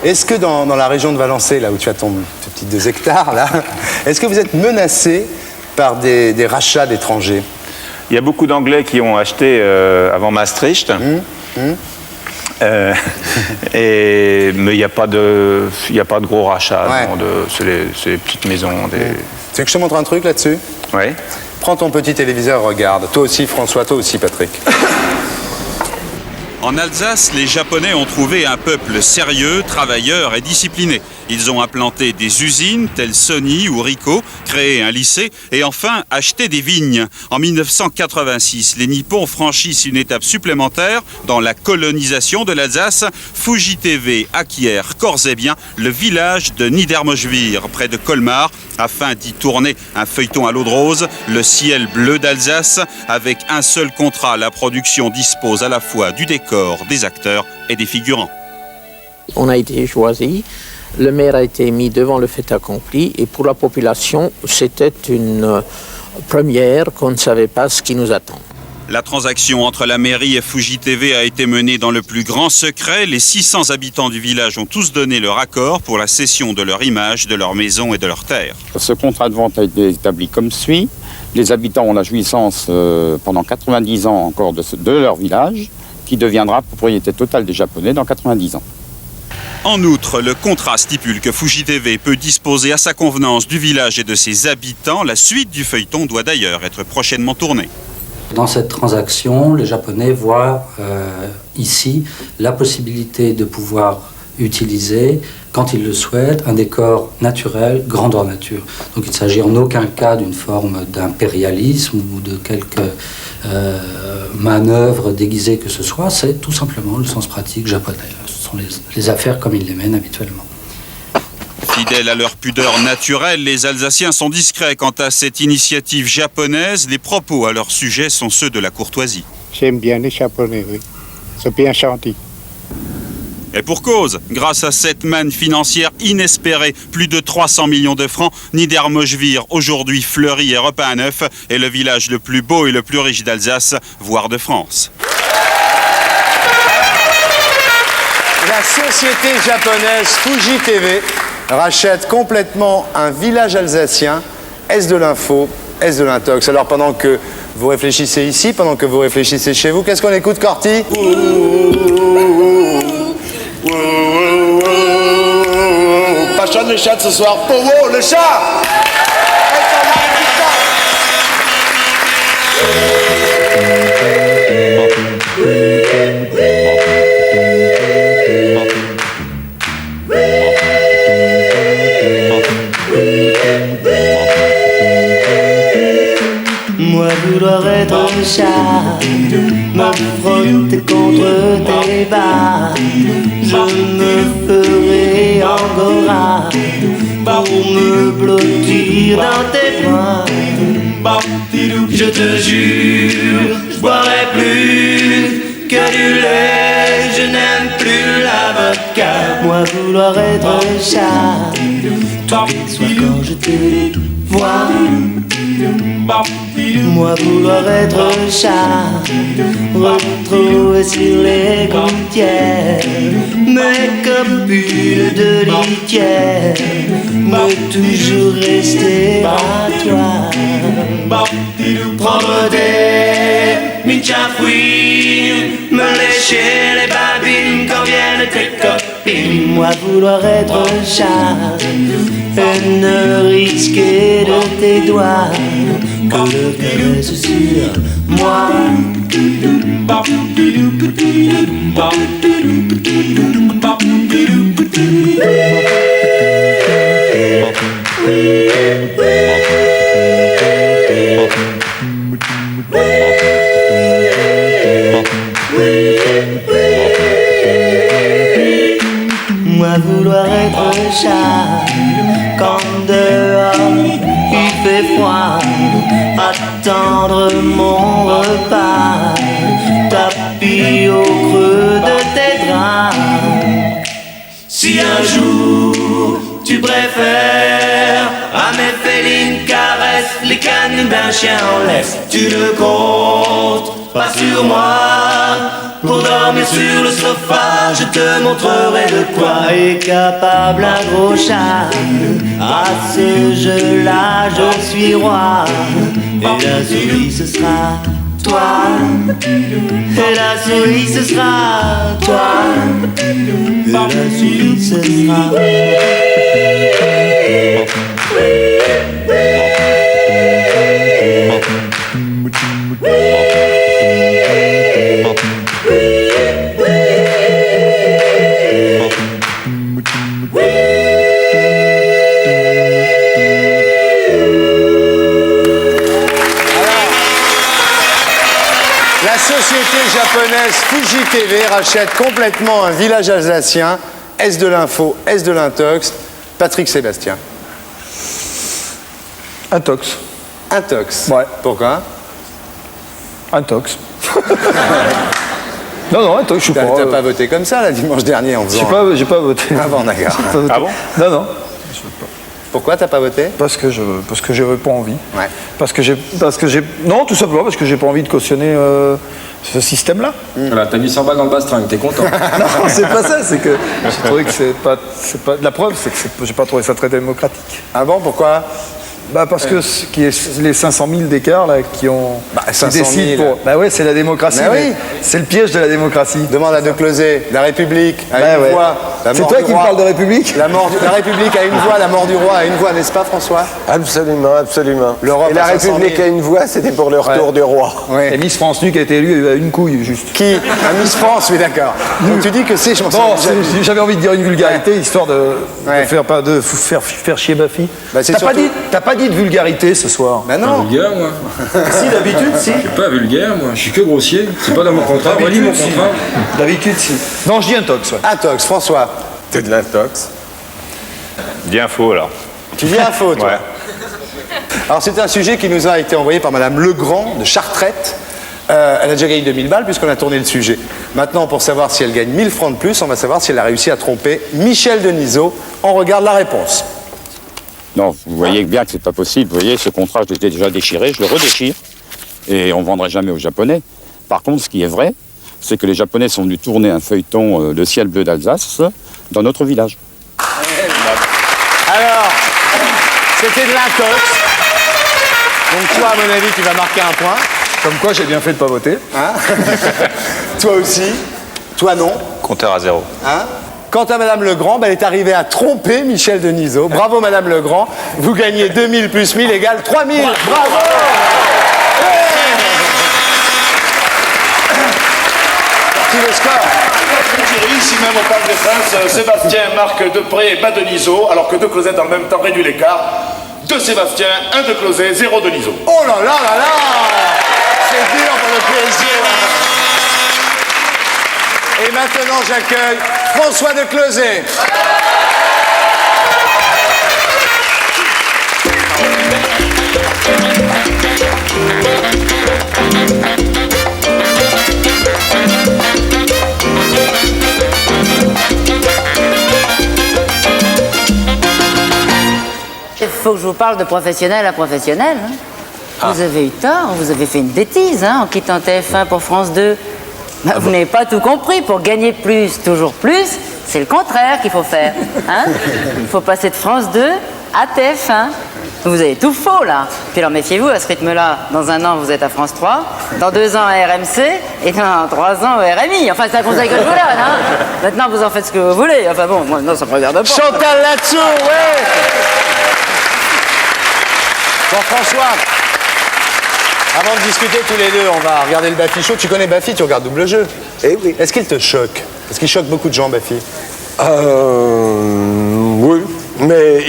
Est-ce que dans la région de Valençay, là où tu as ton petit 2 hectares, là, est-ce que vous êtes menacé par des rachats d'étrangers? Il y a beaucoup d'Anglais qui ont acheté avant Maastricht. Mais il n'y a pas de gros rachats. C'est les petites maisons. Tu veux que je te montre un truc là-dessus? Oui. Prends ton petit téléviseur, regarde. Toi aussi, François, toi aussi, Patrick. En Alsace, les Japonais ont trouvé un peuple sérieux, travailleur et discipliné. Ils ont implanté des usines telles Sony ou Ricoh, créé un lycée et enfin acheté des vignes. En 1986, les Nippons franchissent une étape supplémentaire dans la colonisation de l'Alsace. Fuji TV acquiert corps et bien le village de Niedermoschwir, près de Colmar, afin d'y tourner un feuilleton à l'eau de rose, Le ciel bleu d'Alsace. Avec un seul contrat, la production dispose à la fois du décor, des acteurs et des figurants. On a été choisi. Le maire a été mis devant le fait accompli et pour la population, c'était une première qu'on ne savait pas ce qui nous attend. La transaction entre la mairie et Fuji TV a été menée dans le plus grand secret. Les 600 habitants du village ont tous donné leur accord pour la cession de leur image, de leur maison et de leurs terres. Ce contrat de vente a été établi comme suit. Les habitants ont la jouissance pendant 90 ans encore de leur village, qui deviendra propriété totale des Japonais dans 90 ans. En outre, le contrat stipule que Fuji TV peut disposer à sa convenance du village et de ses habitants. La suite du feuilleton doit d'ailleurs être prochainement tournée. Dans cette transaction, les Japonais voient ici la possibilité de pouvoir utiliser, quand ils le souhaitent, un décor naturel, grandeur nature. Donc il ne s'agit en aucun cas d'une forme d'impérialisme ou de quelque manœuvre déguisée que ce soit, c'est tout simplement le sens pratique japonais. Ce sont les affaires comme ils les mènent habituellement. Fidèles à leur pudeur naturelle, les Alsaciens sont discrets quant à cette initiative japonaise. Les propos à leur sujet sont ceux de la courtoisie. J'aime bien les Japonais, oui. C'est bien gentil. Et pour cause, grâce à cette manne financière inespérée, plus de 300 millions de francs, Niedermoschwir, aujourd'hui fleuri et repeint à neuf, est le village le plus beau et le plus riche d'Alsace, voire de France. La société japonaise Fuji TV rachète complètement un village alsacien. Est-ce de l'info? Est-ce de l'intox? Alors pendant que vous réfléchissez ici, pendant que vous réfléchissez chez vous, qu'est-ce qu'on écoute, Corty? Pas le chat ce soir. Powo, le chat! Moi vouloir être un chat, me frotter contre tes bas, je me ferai angora pour me blottir dans tes bras. Je te jure, je boirai plus que du lait, je n'aime plus la vodka. Moi vouloir être un chat, tous les soirs quand je te vois. Moi vouloir être un chat, retrouver sur les gouttières mes copines de litière, mais toujours rester à toi. Prendre des minchafouines, me lécher les babines quand viennent tes copines. Moi vouloir être un chat et ne risquer de tes doigts que le caresse sur moi. Moi vouloir être un chat quand dehors il fait froid, attendre mon repas, tapis au creux de tes draps. Si un jour tu préfères à mes félines caresses les canines d'un chien en laisse, tu ne comptes pas sur moi. Pour dormir sur le sofa, je te montrerai de quoi est capable un gros chat. À ce jeu-là, je suis roi. Et la souris, ce sera toi. Et la souris, ce sera toi. Et la souris, ce sera La société japonaise Fuji TV rachète complètement un village alsacien. Est-ce de l'info? Est-ce de l'intox? Patrick Sébastien. Intox. Intox? Ouais. Pourquoi? Intox. Non, intox, je suis pas... T'as pas voté comme ça, là, dimanche dernier, en faisant... J'ai pas voté. Ah bon, d'accord. Ah bon? Non. Pourquoi t'as pas voté? Parce que j'avais pas envie. Ouais. Non, tout simplement parce que j'ai pas envie de cautionner ce système-là. Voilà, t'as mis 100 balles dans le bastringue, t'es content? Non, c'est pas ça, c'est que j'ai trouvé que c'est pas... La preuve, c'est que j'ai pas trouvé ça très démocratique. Ah bon, pourquoi? Bah parce que les 500 000 d'écart là qui ont... Bah 500 000. Bah ouais, c'est la démocratie. Bah oui. C'est le piège de la démocratie. Demande à De Closet, la République a Bah une ouais. voix. C'est toi qui me parles de République? La République a une voix, la mort du roi a une voix, n'est-ce pas, François? Absolument, absolument. L'Europe Et la a 500 000. République a une voix, c'était pour le retour du roi. Ouais. Et Miss France Nu qui a été élue à une couille, juste. Qui? Un Miss France, oui, d'accord. Donc tu dis que c'est... Bon, j'avais envie de dire une vulgarité, histoire de faire chier ma fille. Bah, c'est T'as pas dit de vulgarité ce soir? Bah Pas non. vulgaire, moi. Si, d'habitude, si. Je suis pas vulgaire, moi. Je suis que grossier. C'est pas dans mon contrat. Relis mon contrat. D'habitude, si. Non, je dis intox, ouais. Intox, François. C'est de l'intox. Bien faux alors. Tu dis un faux, toi. Ouais. Alors c'est un sujet qui nous a été envoyé par Madame Legrand de Chartrette. Elle a déjà gagné 2000 balles puisqu'on a tourné le sujet. Maintenant, pour savoir si elle gagne 1000 francs de plus, on va savoir si elle a réussi à tromper Michel Denisot. On regarde la réponse. Non, vous voyez bien que c'est pas possible. Vous voyez, ce contrat, je l'ai déjà déchiré, je le redéchire. Et on ne vendrait jamais aux Japonais. Par contre, ce qui est vrai, c'est que les Japonais sont venus tourner un feuilleton Le ciel bleu d'Alsace dans notre village. Alors, c'était de l'intox. Donc toi, à mon avis, tu vas marquer un point. Comme quoi, j'ai bien fait de pas voter. Hein toi aussi. Toi non. Compteur à 0. Hein Quant à Madame Legrand, elle est arrivée à tromper Michel Denisot. Bravo Madame Legrand. Vous gagnez 2000 plus 1000 égale 3000. Bravo. Parti le score. Ici même au Parc des Princes, Sébastien marque de près et bas Denisot, alors que deux Closet en même temps réduit l'écart. 2 Sébastien, 1 de Closet, 0 Denisot. Oh là là là là. C'est dur pour le PSG. Et maintenant, j'accueille François de Closet. Il faut que je vous parle de professionnel à professionnel. Hein. Vous avez eu tort, vous avez fait une bêtise en quittant TF1 pour France 2. Bah, vous n'avez pas tout compris. Pour gagner plus, toujours plus, c'est le contraire qu'il faut faire. Hein. Il faut passer de France 2 à TF1. Vous avez tout faux, là. Puis alors, méfiez-vous, à ce rythme-là, dans 1 an, vous êtes à France 3, dans 2 ans à RMC, et dans 3 ans au RMI. Enfin, c'est un conseil que je vous donne, hein. Maintenant, vous en faites ce que vous voulez. Enfin bon, moi, non, ça me regarde pas. Chantal là-dessous, ouais. Bon, François, avant de discuter tous les deux, on va regarder le Baffy Show. Tu connais Baffy, tu regardes Double Jeu. Eh oui. Est-ce qu'il te choque? Est-ce qu'il choque beaucoup de gens, Baffy? Oui, mais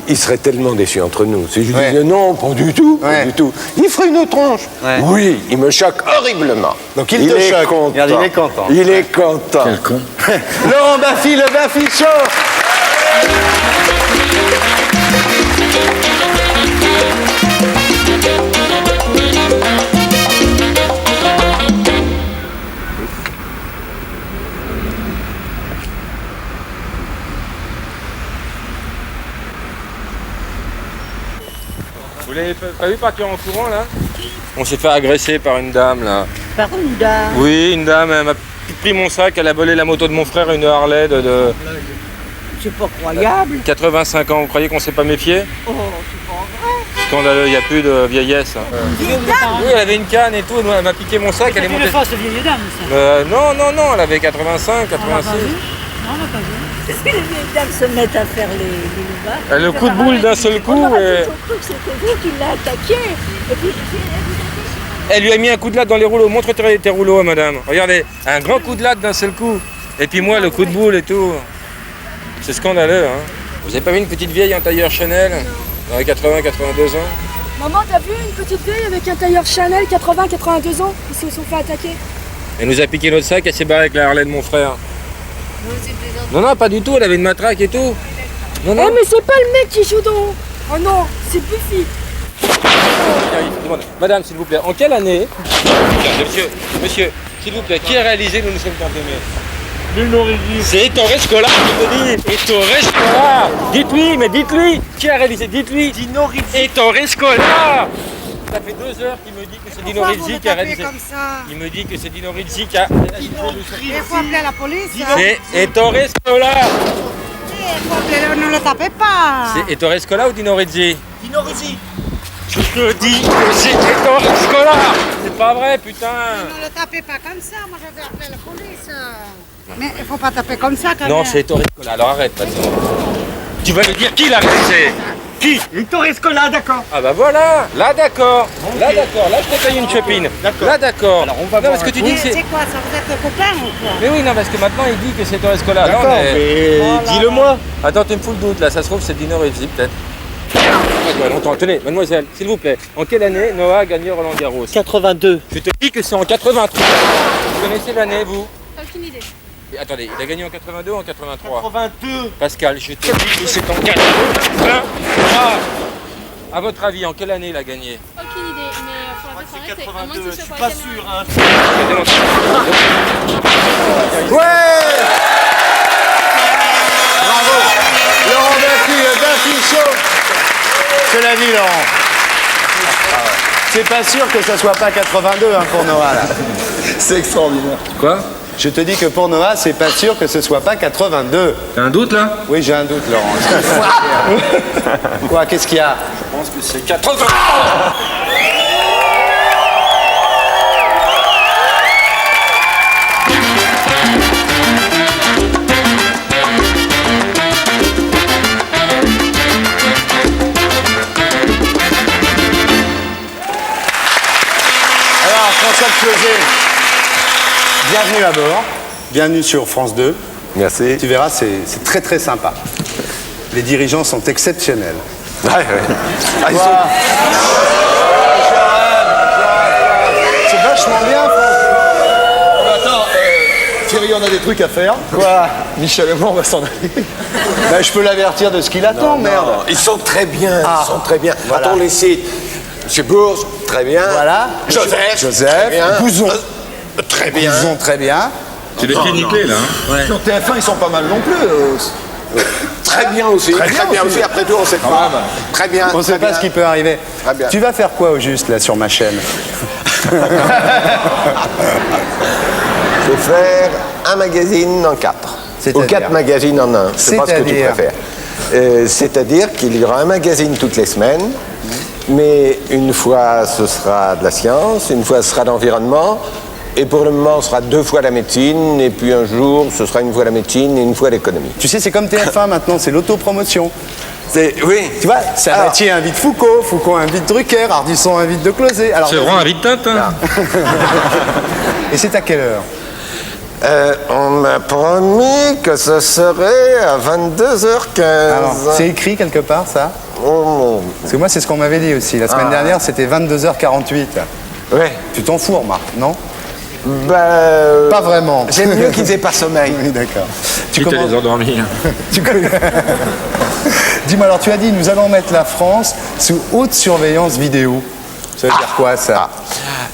il serait tellement déçu entre nous. Si je disais non, pas du tout, pas du tout. Il ferait une tronche. Ouais. Oui, il me choque horriblement. Donc il te choque. Content. Regarde, il est content. Il est content. Quel con. Laurent Baffy, le Baffy Show. Vous l'avez pas vu partir en courant là? On s'est fait agresser par une dame là. Par une dame? Oui, une dame, elle m'a pris mon sac, elle a volé la moto de mon frère, une Harley de C'est pas croyable. 85 ans. Vous croyez qu'on s'est pas méfié? Oh, c'est pas vrai. Scandaleux, il n'y a plus de vieillesse. Vieille dame? Oui, elle avait une canne et tout, elle m'a piqué mon sac, elle est montée. C'est vieille dame, ça. Non, elle avait 85, 86. Non, on l'a pas vu. Est-ce que les vieilles dames se mettent à faire les loupards? Elle le coup de boule d'un seul coup On aurait et... toujours cru que c'était vous qui l'a attaqué. Et puis, Elle lui a mis un coup de latte dans les rouleaux. Montre tes rouleaux, madame. Regardez, un grand coup de latte d'un seul coup. Et puis moi, le coup de boule et tout. C'est scandaleux, hein. Vous avez pas vu une petite vieille en tailleur Chanel? Dans les 80-82 ans? Maman, t'as vu une petite vieille avec un tailleur Chanel 80-82 ans? Ils se sont fait attaquer. Elle nous a piqué notre sac, elle s'est barrée avec la Harley de mon frère. Non, pas du tout, elle avait une matraque et tout. Non. Eh, mais c'est pas le mec qui joue dans... Oh non, c'est Buffy. Madame, s'il vous plaît, en quelle année? Monsieur, s'il vous plaît, qui a réalisé Nous nous sommes tant aimés? C'est Ettore Scola qui me dit. Ettore Scola. Dites-lui. Qui a réalisé? Dites-lui. Dino Rizzi. Ettore Scola. Ça fait 2 heures qu'il me dit que c'est Dino Rizzi qui a réalisé. Comme ça. Il me dit que c'est Dino Rizzi qui a... Il faut appeler la police. C'est Ettore Scola. Il faut appeler, ne le tapez pas. C'est Ettore Scola ou Dino Rizzi? Dino Rizzi. Je te dis que c'est Ettore Scola. C'est pas vrai, putain. Ne le tapez pas comme ça, moi je vais appeler la police. Mais il faut pas taper comme ça quand même. Non, c'est Ettore Scola, alors arrête, vas-y. Tu vas lui dire qui l'a réalisé? Qui? Ettore Scola, d'accord. Ah bah voilà, là d'accord, là je te paye une chopine. Là d'accord. Alors on va voir. Parce que tu dis que c'est... C'est quoi ça, vous êtes copains ou quoi? Mais oui, non, parce que maintenant il dit que c'est Ettore Scola. D'accord, mais dis-le-moi. Attends, tu me fous le doute là, ça se trouve c'est Dino Rizzi peut-être. Longtemps. Tenez, mademoiselle, s'il vous plaît, en quelle année Noah a gagné Roland Garros? 82. Je te dis que c'est en 83. Vous connaissez l'année, vous? Aucune idée. Attendez, il a gagné en 82 ou en 83? 82. Pascal, je te dis que c'est en 82. À votre avis, en quelle année il a gagné? Aucune idée, mais il faudra C'est 82, je suis pas sûr. Hein. Ouais! Bravo! Laurent Berti Show. Cela dit, Laurent, c'est pas sûr que ça soit pas 82 hein, pour Noah là. C'est extraordinaire. Quoi? Je te dis que pour Noah, c'est pas sûr que ce soit pas 82. T'as un doute là? Oui, j'ai un doute, Laurent. Quoi? Qu'est-ce qu'il y a? Je pense que c'est 80. Alors, François de Closet, bienvenue à bord. Bienvenue sur France 2. Merci. Tu verras, c'est très très sympa. Les dirigeants sont exceptionnels. Ouais. Ah, ils C'est vachement bien, Attends, Thierry, on a des trucs à faire. Quoi? Michel et moi, on va s'en aller. Ben, je peux l'avertir de ce qu'il attend, merde. Non, ils sont très bien, ils sont très bien. Voilà. Quand on les cite, Monsieur Bourges, très bien. Voilà. Joseph, très bien. Bouzon. Très bien. Bouzon, très bien. C'est des cliniqués là. Hein. Sur TF1, ils sont pas mal non plus. Très bien aussi. Très bien aussi. Après tout, on sait pas. Très bien. On ne sait pas ce qui peut arriver. Très bien. Tu vas faire quoi au juste là sur ma chaîne? Je vais faire un magazine en 4. Ou 4 magazines en 1. Je sais pas ce que tu préfères. C'est-à-dire qu'il y aura un magazine toutes les semaines, mais une fois ce sera de la science, une fois ce sera l'environnement, et pour le moment ce sera 2 fois la médecine, et puis un jour ce sera une fois la médecine et une fois l'économie. Tu sais, c'est comme TF1 maintenant, c'est l'autopromotion. Oui. Tu vois, Sabatier invite Foucault, Foucault invite Drucker, Ardisson invite De Closet. C'est vraiment invite Tintin. Et c'est à quelle heure? On m'a promis que ce serait à 22h15. Alors, c'est écrit quelque part, ça? Parce que moi, c'est ce qu'on m'avait dit aussi. La semaine dernière, c'était 22h48. Ouais. Tu t'en fous, remarque, non? Pas vraiment. J'aime mieux qu'ils aient pas sommeil. Oui, d'accord. Tu t'es les endormis. Dis-moi, alors, tu as dit, nous allons mettre la France sous haute surveillance vidéo. Ça veut dire quoi, ça?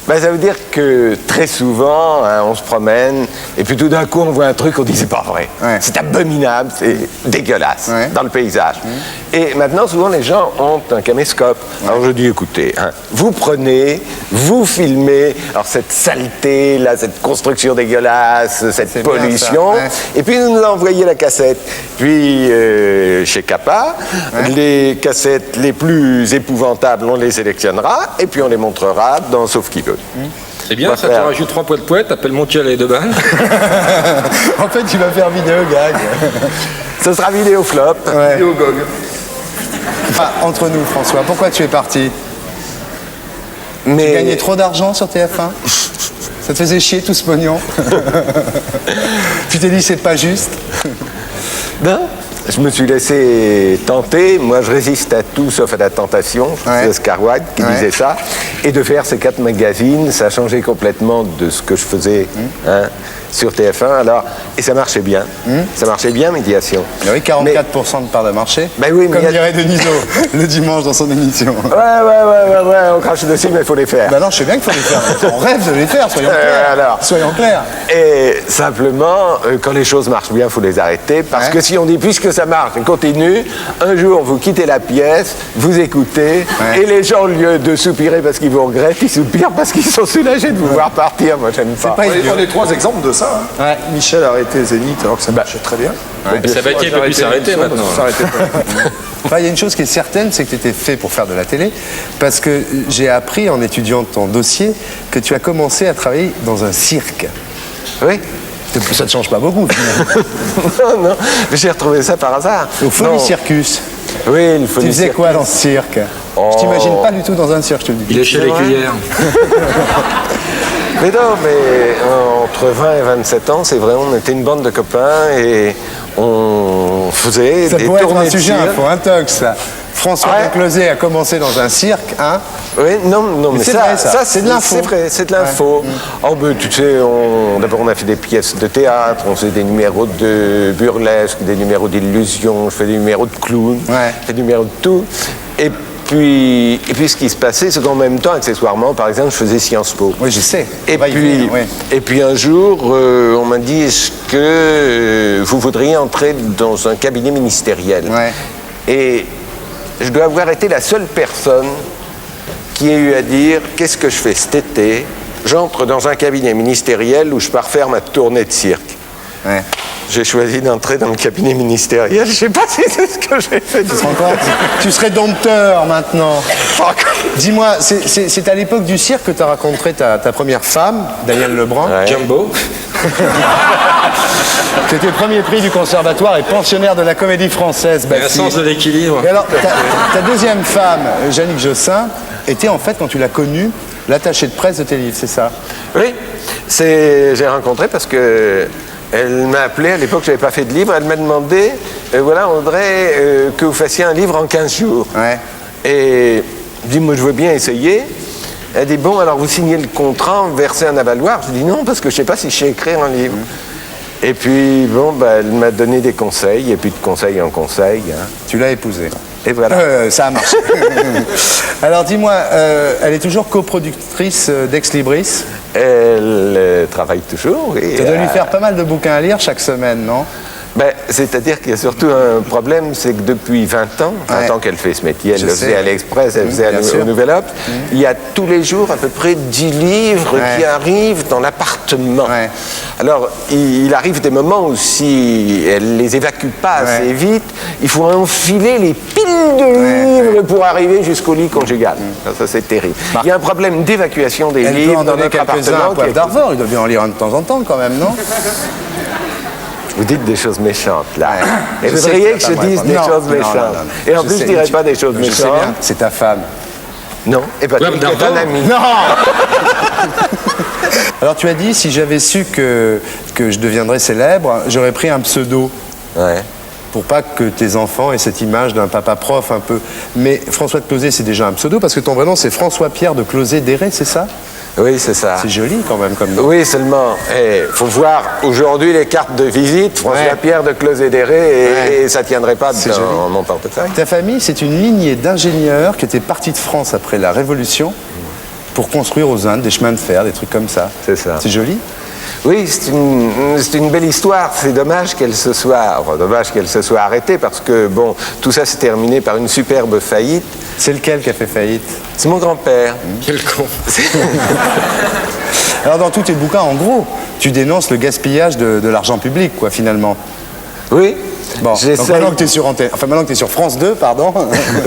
Ça veut dire que très souvent, hein, on se promène, et puis tout d'un coup, on voit un truc, on dit c'est pas vrai. Ouais. C'est abominable, c'est dégueulasse dans le paysage. Et maintenant, souvent, les gens ont un caméscope. Alors je dis, écoutez, hein, vous prenez, vous filmez, alors cette saleté, là, cette construction dégueulasse, cette pollution, et puis vous nous envoyez la cassette. Puis, chez Kappa, les cassettes les plus épouvantables, on les sélectionnera, et puis on les montrera dans Sauf qui veut. C'est bien, ça te rajoute 3 poids de poète, t'appelles Montiel et Debanne. En fait, tu vas faire vidéo gag. Ce sera vidéo flop. Vidéo gog. Entre nous, François, pourquoi tu es parti? Tu gagnais trop d'argent sur TF1? Ça te faisait chier tout ce pognon? Tu t'es dit c'est pas juste? Non. Je me suis laissé tenter. Moi, je résiste à tout sauf à la tentation. C'est Oscar Wilde qui disait ça. Et de faire ces 4 magazines, ça a changé complètement de ce que je faisais sur TF1. Alors, et ça marchait bien. Ça marchait bien, Médiation. Il y avait 44% de part de marché. Oui, comme dirait Denisot le dimanche dans son émission. Ouais, on crache dessus, mais il faut les faire. Non, je sais bien qu'il faut les faire. On rêve de les faire, soyons clairs. Soyons clairs. Et simplement, quand les choses marchent bien, il faut les arrêter. Parce que si on dit, puisque ça marche, on continue, un jour, vous quittez la pièce, vous écoutez, et les gens, au lieu de soupirer parce qu'ils vous regrettent, ils soupirent parce qu'ils sont soulagés de vous voir partir. Moi, j'aime pas. On est 3 exemples de ça. Hein. Michel a arrêté Zénith alors que ça marchait très bien. Sabatier peut plus s'arrêter maintenant. Il y a une chose qui est certaine, c'est que tu étais fait pour faire de la télé, parce que j'ai appris en étudiant ton dossier que tu as commencé à travailler dans un cirque. Oui. Ça ne change pas beaucoup, finalement. Non, j'ai retrouvé ça par hasard. Au Folie Circus. Oui, le Folie Tu faisais quoi dans ce cirque? Je t'imagine pas du tout dans un cirque, je te le dis. Il est chez les cuillères. Mais non, mais entre 20 et 27 ans, c'est vrai, on était une bande de copains et on faisait ça des pourrait être tournées un sujet de cirque. info intox, ça. François de Closet a commencé dans un cirque, hein? Oui, non, mais c'est ça, vrai, ça. C'est de l'info. C'est vrai, c'est de l'info. Oh, ben, tu sais, d'abord on a fait des pièces de théâtre, on faisait des numéros de burlesque, des numéros d'illusion, je fais des numéros de clown, je fais des numéros de tout. Et puis ce qui se passait, c'est qu'en même temps, accessoirement, par exemple, je faisais Sciences Po. Oui, je sais. Et puis un jour, on m'a dit, est-ce que vous voudriez entrer dans un cabinet ministériel? Et je dois avoir été la seule personne qui ait eu à dire, qu'est-ce que je fais cet été? J'entre dans un cabinet ministériel où je pars faire ma tournée de cirque. J'ai choisi d'entrer dans le cabinet ministériel. Je ne sais pas si c'est ce que j'ai fait. Tu serais dompteur maintenant. Dis-moi, c'est à l'époque du cirque que tu as rencontré ta première femme, Danielle Lebrun. Jumbo. Tu étais premier prix du conservatoire et pensionnaire de la Comédie Française. Un sens de l'équilibre. Et alors, ta deuxième femme, Jannick Jossin, était en fait, quand tu l'as connue, l'attachée de presse de tes livres, c'est ça? Oui, j'ai rencontré parce que elle m'a appelé, à l'époque je n'avais pas fait de livre, elle m'a demandé, voilà, on voudrait que vous fassiez un livre en 15 jours. Et je dis, moi je veux bien essayer. Elle dit, bon, alors vous signez le contrat, versez un avaloir. Je dis non, parce que je ne sais pas si je sais écrire un livre. Et puis, bon, elle m'a donné des conseils, et puis de conseil en conseil. Hein. Tu l'as épousée. Et voilà. Ça a marché. Alors dis-moi, elle est toujours coproductrice d'Ex Libris? Elle travaille toujours. Tu dois lui faire pas mal de bouquins à lire chaque semaine, non? C'est-à-dire qu'il y a surtout un problème, c'est que depuis 20 ans qu'elle fait ce métier, elle le faisait à l'Express, elle faisait au Nouvel Obs, il y a tous les jours à peu près 10 livres qui arrivent dans l'appartement. Alors, il arrive des moments où si elle les évacue pas assez vite, il faut enfiler les piles de livres pour arriver jusqu'au lit conjugal. Ça, c'est terrible. Il y a un problème d'évacuation des livres dans notre appartement. Poivre d'Arvor, il doit bien en lire un de temps en temps quand même, non? Vous dites des choses méchantes, là. Et vous voudriez que je dise des choses méchantes. Et en plus, je ne dirais pas des choses méchantes. C'est ta femme. Non. Et pas c'est un ami. Non. Alors, tu as dit, si j'avais su que je deviendrais célèbre, j'aurais pris un pseudo. Pour pas que tes enfants aient cette image d'un papa prof un peu. Mais François de Closet, c'est déjà un pseudo, parce que ton vrai nom, c'est François-Pierre de Closet-Déré, c'est ça? Oui, c'est ça. C'est joli quand même comme nom. Oui, seulement, il faut voir aujourd'hui les cartes de visite, François-Pierre de Closet-Déré, et ça ne tiendrait pas dans mon portefeuille. Ta famille, c'est une lignée d'ingénieurs qui étaient partis de France après la Révolution pour construire aux Indes des chemins de fer, des trucs comme ça. C'est ça. C'est joli? Oui, c'est une belle histoire. C'est dommage qu'elle se soit arrêtée parce que, bon, tout ça s'est terminé par une superbe faillite. C'est lequel qui a fait faillite? C'est mon grand-père. Quel con. Alors, dans tous tes bouquins, en gros, tu dénonces le gaspillage de l'argent public, quoi, finalement. Oui. Bon, donc maintenant que tu es sur Antenne, maintenant que tu es sur France 2, pardon.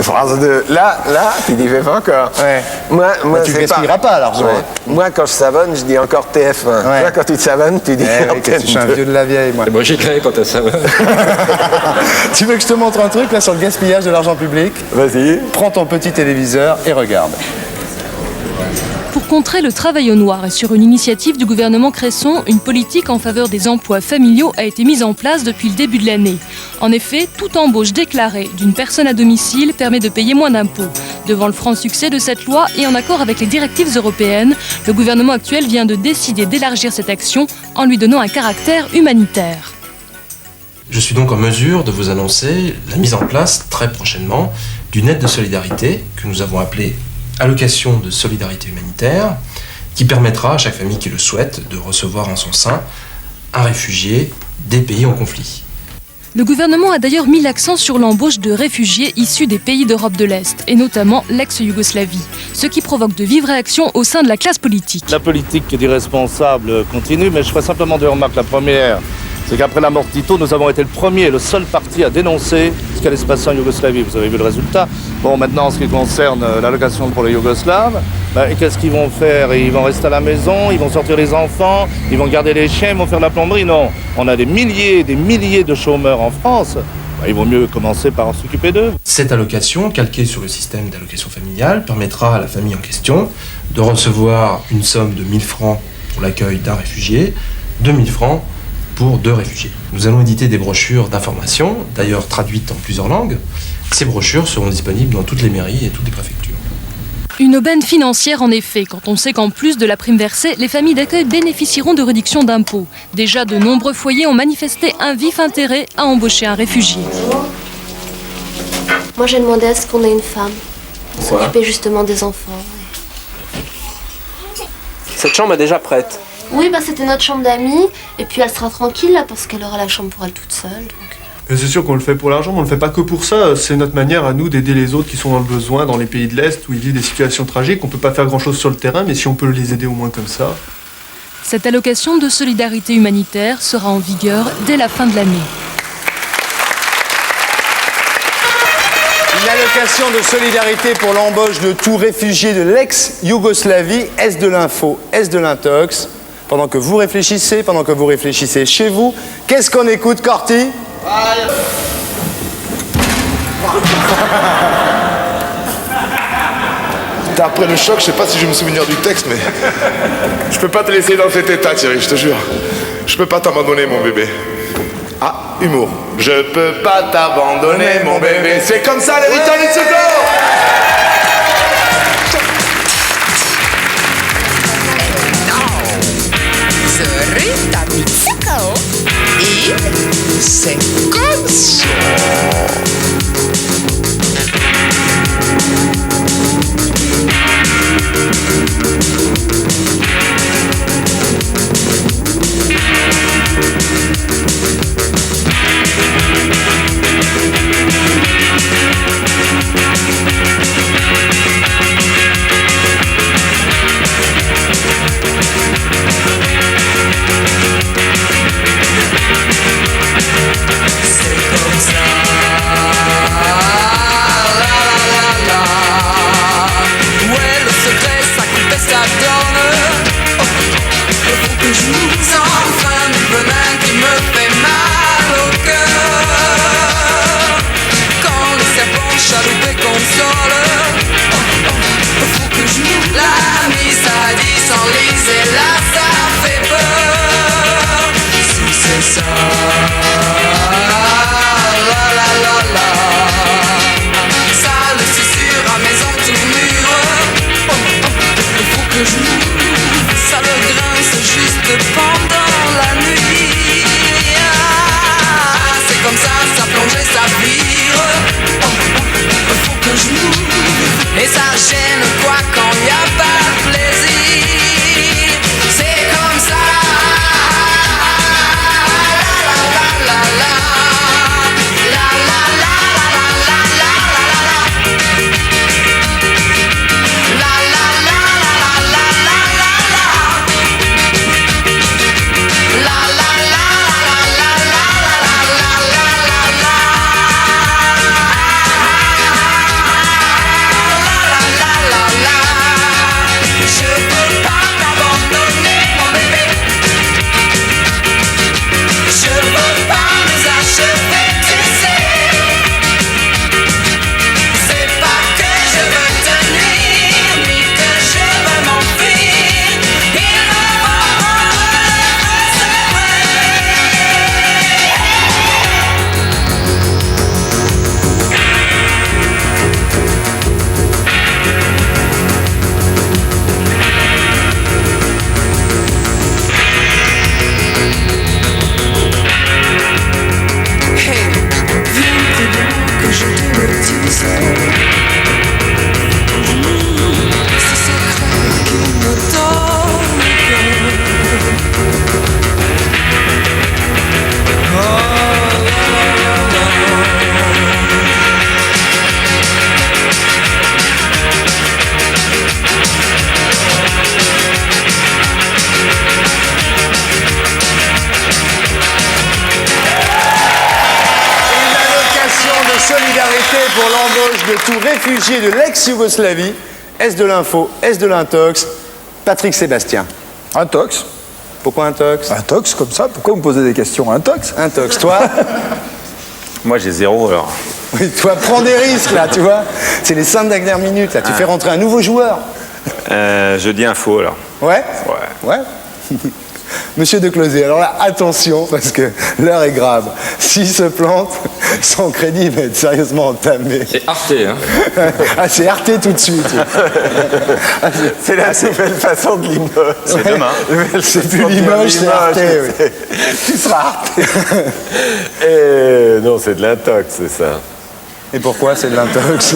France 2, là, tu n'y fais pas encore. Moi, tu ne gaspilleras pas l'argent. Moi, quand je savonne, je dis encore TF1. Toi, quand tu te savonnes, tu dis Antenne 2. Je suis un vieux de la vieille, moi. Moi, j'ai créé quand tu savonnes. Tu veux que je te montre un truc, là, sur le gaspillage de l'argent public? Vas-y. Prends ton petit téléviseur et regarde. Pour contrer le travail au noir et sur une initiative du gouvernement Cresson, une politique en faveur des emplois familiaux a été mise en place depuis le début de l'année. En effet, toute embauche déclarée d'une personne à domicile permet de payer moins d'impôts. Devant le franc succès de cette loi et en accord avec les directives européennes, le gouvernement actuel vient de décider d'élargir cette action en lui donnant un caractère humanitaire. Je suis donc en mesure de vous annoncer la mise en place très prochainement d'une aide de solidarité que nous avons appelée allocation de solidarité humanitaire, qui permettra à chaque famille qui le souhaite de recevoir en son sein un réfugié des pays en conflit. Le gouvernement a d'ailleurs mis l'accent sur l'embauche de réfugiés issus des pays d'Europe de l'Est, et notamment l'ex-Yougoslavie, ce qui provoque de vives réactions au sein de la classe politique. La politique des responsables continue, mais je ferai simplement deux remarques. La première, c'est qu'après la mort de Tito, nous avons été le premier et le seul parti à dénoncer ce qui allait se passer en Yougoslavie. Vous avez vu le résultat. Bon, maintenant, en ce qui concerne l'allocation pour les Yougoslaves, qu'est-ce qu'ils vont faire? Ils vont rester à la maison, ils vont sortir les enfants, ils vont garder les chiens, ils vont faire la plomberie? Non. On a des milliers de chômeurs en France. Il vaut mieux commencer par s'occuper d'eux. Cette allocation, calquée sur le système d'allocation familiale, permettra à la famille en question de recevoir une somme de 1 000 francs pour l'accueil d'un réfugié, 2 000 francs pour 2 réfugiés. Nous allons éditer des brochures d'information, d'ailleurs traduites en plusieurs langues, Ces brochures seront disponibles dans toutes les mairies et toutes les préfectures. Une aubaine financière en effet, quand on sait qu'en plus de la prime versée, les familles d'accueil bénéficieront de réductions d'impôts. Déjà, de nombreux foyers ont manifesté un vif intérêt à embaucher un réfugié. Moi j'ai demandé à ce qu'on ait une femme pour s'occuper justement des enfants. Cette chambre est déjà prête. Oui, bah c'était notre chambre d'amis, et puis elle sera tranquille là parce qu'elle aura la chambre pour elle toute seule. Donc... Mais c'est sûr qu'on le fait pour l'argent, mais on le fait pas que pour ça. C'est notre manière à nous d'aider les autres qui sont dans le besoin, dans les pays de l'Est où ils vivent des situations tragiques. On peut pas faire grand chose sur le terrain, mais si on peut les aider au moins comme ça. Cette allocation de solidarité humanitaire sera en vigueur dès la fin de l'année. Une allocation de solidarité pour l'embauche de tout réfugié de l'ex-Yougoslavie. Est-ce de l'info? Est-ce de l'intox? Pendant que vous réfléchissez chez vous, qu'est-ce qu'on écoute, Corty? Après le choc, je sais pas si je vais me souvenir du texte, mais je peux pas te laisser dans cet état, Thierry, je te jure. Je peux pas t'abandonner, mon bébé. Ah, humour. Je peux pas t'abandonner, mon bébé. C'est comme ça, les Rita Mitsuko. Et c'est comme ça. Et ça gêne quoi quand y a pas de plaisir. C'est comme ça. La la la la la la la la la la Solidarité pour l'embauche de tout réfugié de l'ex-Yougoslavie. Est-ce de l'info? Est-ce de l'intox? Patrick Sébastien. Intox. Pourquoi intox? Intox, comme ça. Pourquoi vous me posez des questions? Intox. Intox, toi? Moi, j'ai 0 alors. Oui, toi, prends des risques là, tu vois. C'est les 5 dernières minutes là. Tu fais rentrer un nouveau joueur. Je dis info alors. Ouais? Ouais. Monsieur De Closé, alors là, attention, parce que l'heure est grave. S'il se plante, Son crédit va être sérieusement entamé. C'est Arte, hein. Ah, c'est Arte tout de suite. C'est la nouvelle façon de Limoges. C'est demain. C'est plus Limoges, c'est Arte. Oui. Tu seras Arte. Non, c'est de l'intox, c'est ça. Et pourquoi c'est de l'intox?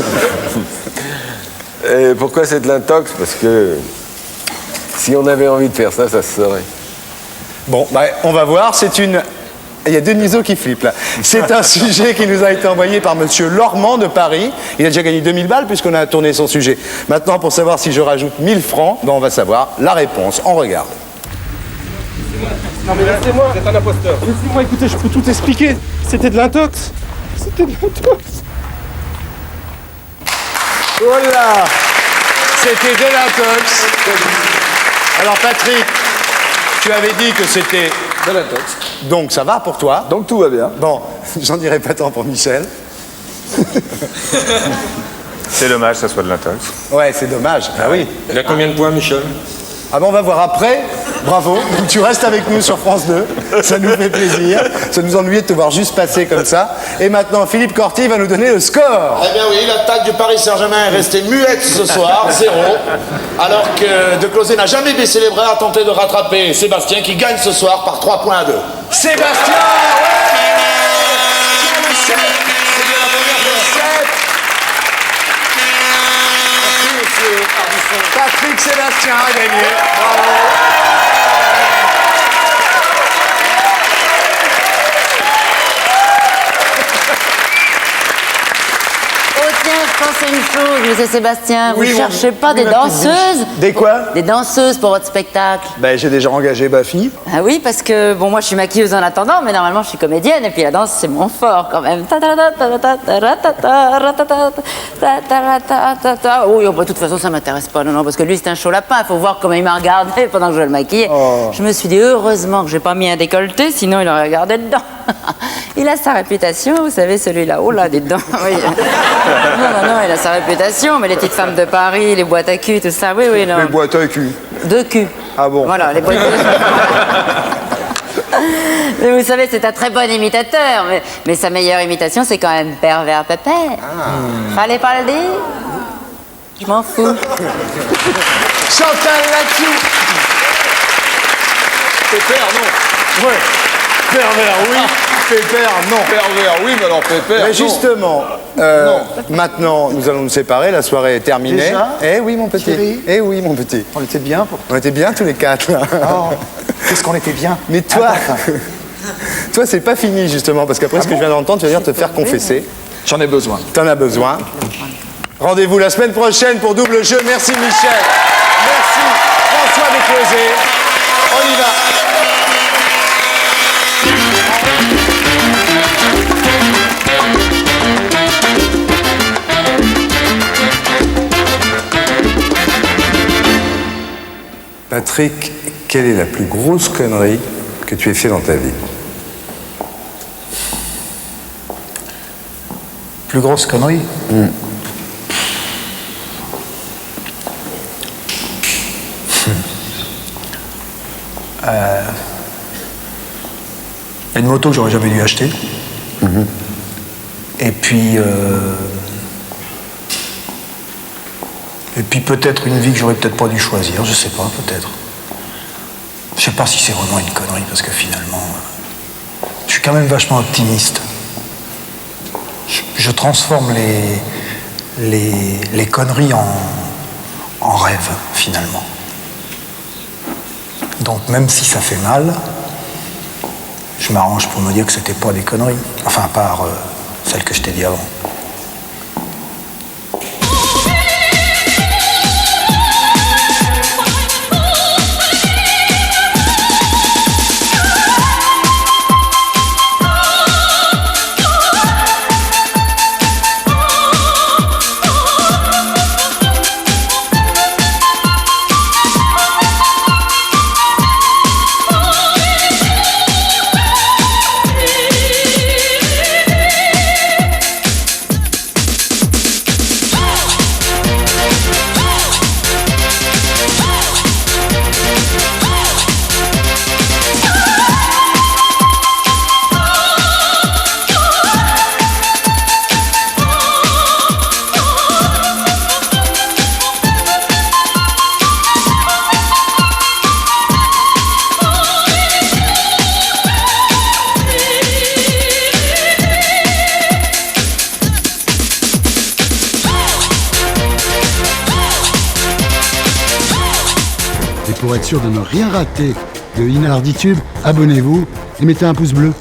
Pourquoi c'est de l'intox? Parce que si on avait envie de faire ça, ça se saurait. Bon, bah, on va voir. Il y a Denisot qui flippe là. C'est un sujet qui nous a été envoyé par monsieur Lormand de Paris. Il a déjà gagné 2000 balles puisqu'on a tourné son sujet. Maintenant, pour savoir si je rajoute 1000 francs, ben on va savoir la réponse. On regarde. Non mais laissez-moi, vous êtes un imposteur. Laissez-moi, écoutez, je peux tout expliquer. C'était de l'intox. C'était de l'intox. Voilà. C'était de l'intox. Alors Patrick, tu avais dit que c'était De l'intox. donc ça va pour toi. Donc tout va bien. Bon, j'en dirai pas tant pour Michel. C'est dommage que ça soit de l'intox. Ouais, c'est dommage. Ah oui. Il a combien de points, Michel? Ah ben on va voir après. Bravo. Tu restes avec nous sur France 2. Ça nous fait plaisir. Ça nous ennuyait de te voir juste passer comme ça. Et maintenant, Philippe Corti va nous donner le score. Eh bien oui, l'attaque du Paris Saint-Germain est restée muette ce soir, 0. Alors que De Closet n'a jamais baissé les bras à tenter de rattraper Sébastien qui gagne ce soir par 3 points à 2. Sébastien, Patrick Sébastien a gagné. Bravo. Oh tiens, je pensais une chose, monsieur Sébastien. Oui, vous cherchez pas des danseuses? Des quoi? Des danseuses pour votre spectacle. Ben, j'ai déjà engagé Bafi. Ah oui, parce que, bon, moi je suis maquilleuse en attendant, mais normalement je suis comédienne, et puis la danse c'est mon fort quand même. Oui, de toute façon ça m'intéresse pas, non, parce que lui c'est un chaud lapin, il faut voir comment il m'a regardé pendant que je le maquillais. Oh. Je me suis dit, heureusement que j'ai pas mis un décolleté, sinon il aurait regardé dedans. Il a sa réputation, vous savez, celui-là, oh là, dedans. Oui. Non, il a sa réputation, mais les petites femmes de Paris, les boîtes à cul, tout ça, oui, non. Les boîtes à cul. De cul. Ah bon? Voilà, les boîtes à cul. Mais vous savez, c'est un très bon imitateur, mais sa meilleure imitation, c'est quand même Pervers Pépère. Fallait pas le dire? Je m'en fous. Chantal là-dessus. Pépère, non. Ouais. Pervers, oui. Pépère, non. Pervers, oui, mais alors Pépère, Mais non. justement, maintenant, nous allons nous séparer. La soirée est terminée. Déjà? Eh oui, mon petit. Thierry? Eh oui, mon petit. On était bien pour... On était bien tous les quatre. Oh, qu'est-ce qu'on était bien. Mais toi, Ah, toi, c'est pas fini justement, parce qu'après ce que je viens d'entendre, tu vas venir te faire confesser. J'en ai besoin. T'en as besoin. Rendez-vous la semaine prochaine pour Double Jeu. Merci Michel. Merci François Desclosets. On y va. Patrick, quelle est la plus grosse connerie que tu aies fait dans ta vie? Plus grosse connerie. Une moto que j'aurais jamais dû acheter. Et puis peut-être une vie que j'aurais peut-être pas dû choisir, je sais pas, peut-être. Je sais pas si c'est vraiment une connerie, parce que finalement, je suis quand même vachement optimiste. Je transforme les conneries en rêves, finalement. Donc même si ça fait mal, je m'arrange pour me dire que c'était pas des conneries. Enfin, à part celles que je t'ai dit avant. pour être sûr de ne rien rater de Inarditube, abonnez-vous et mettez un pouce bleu.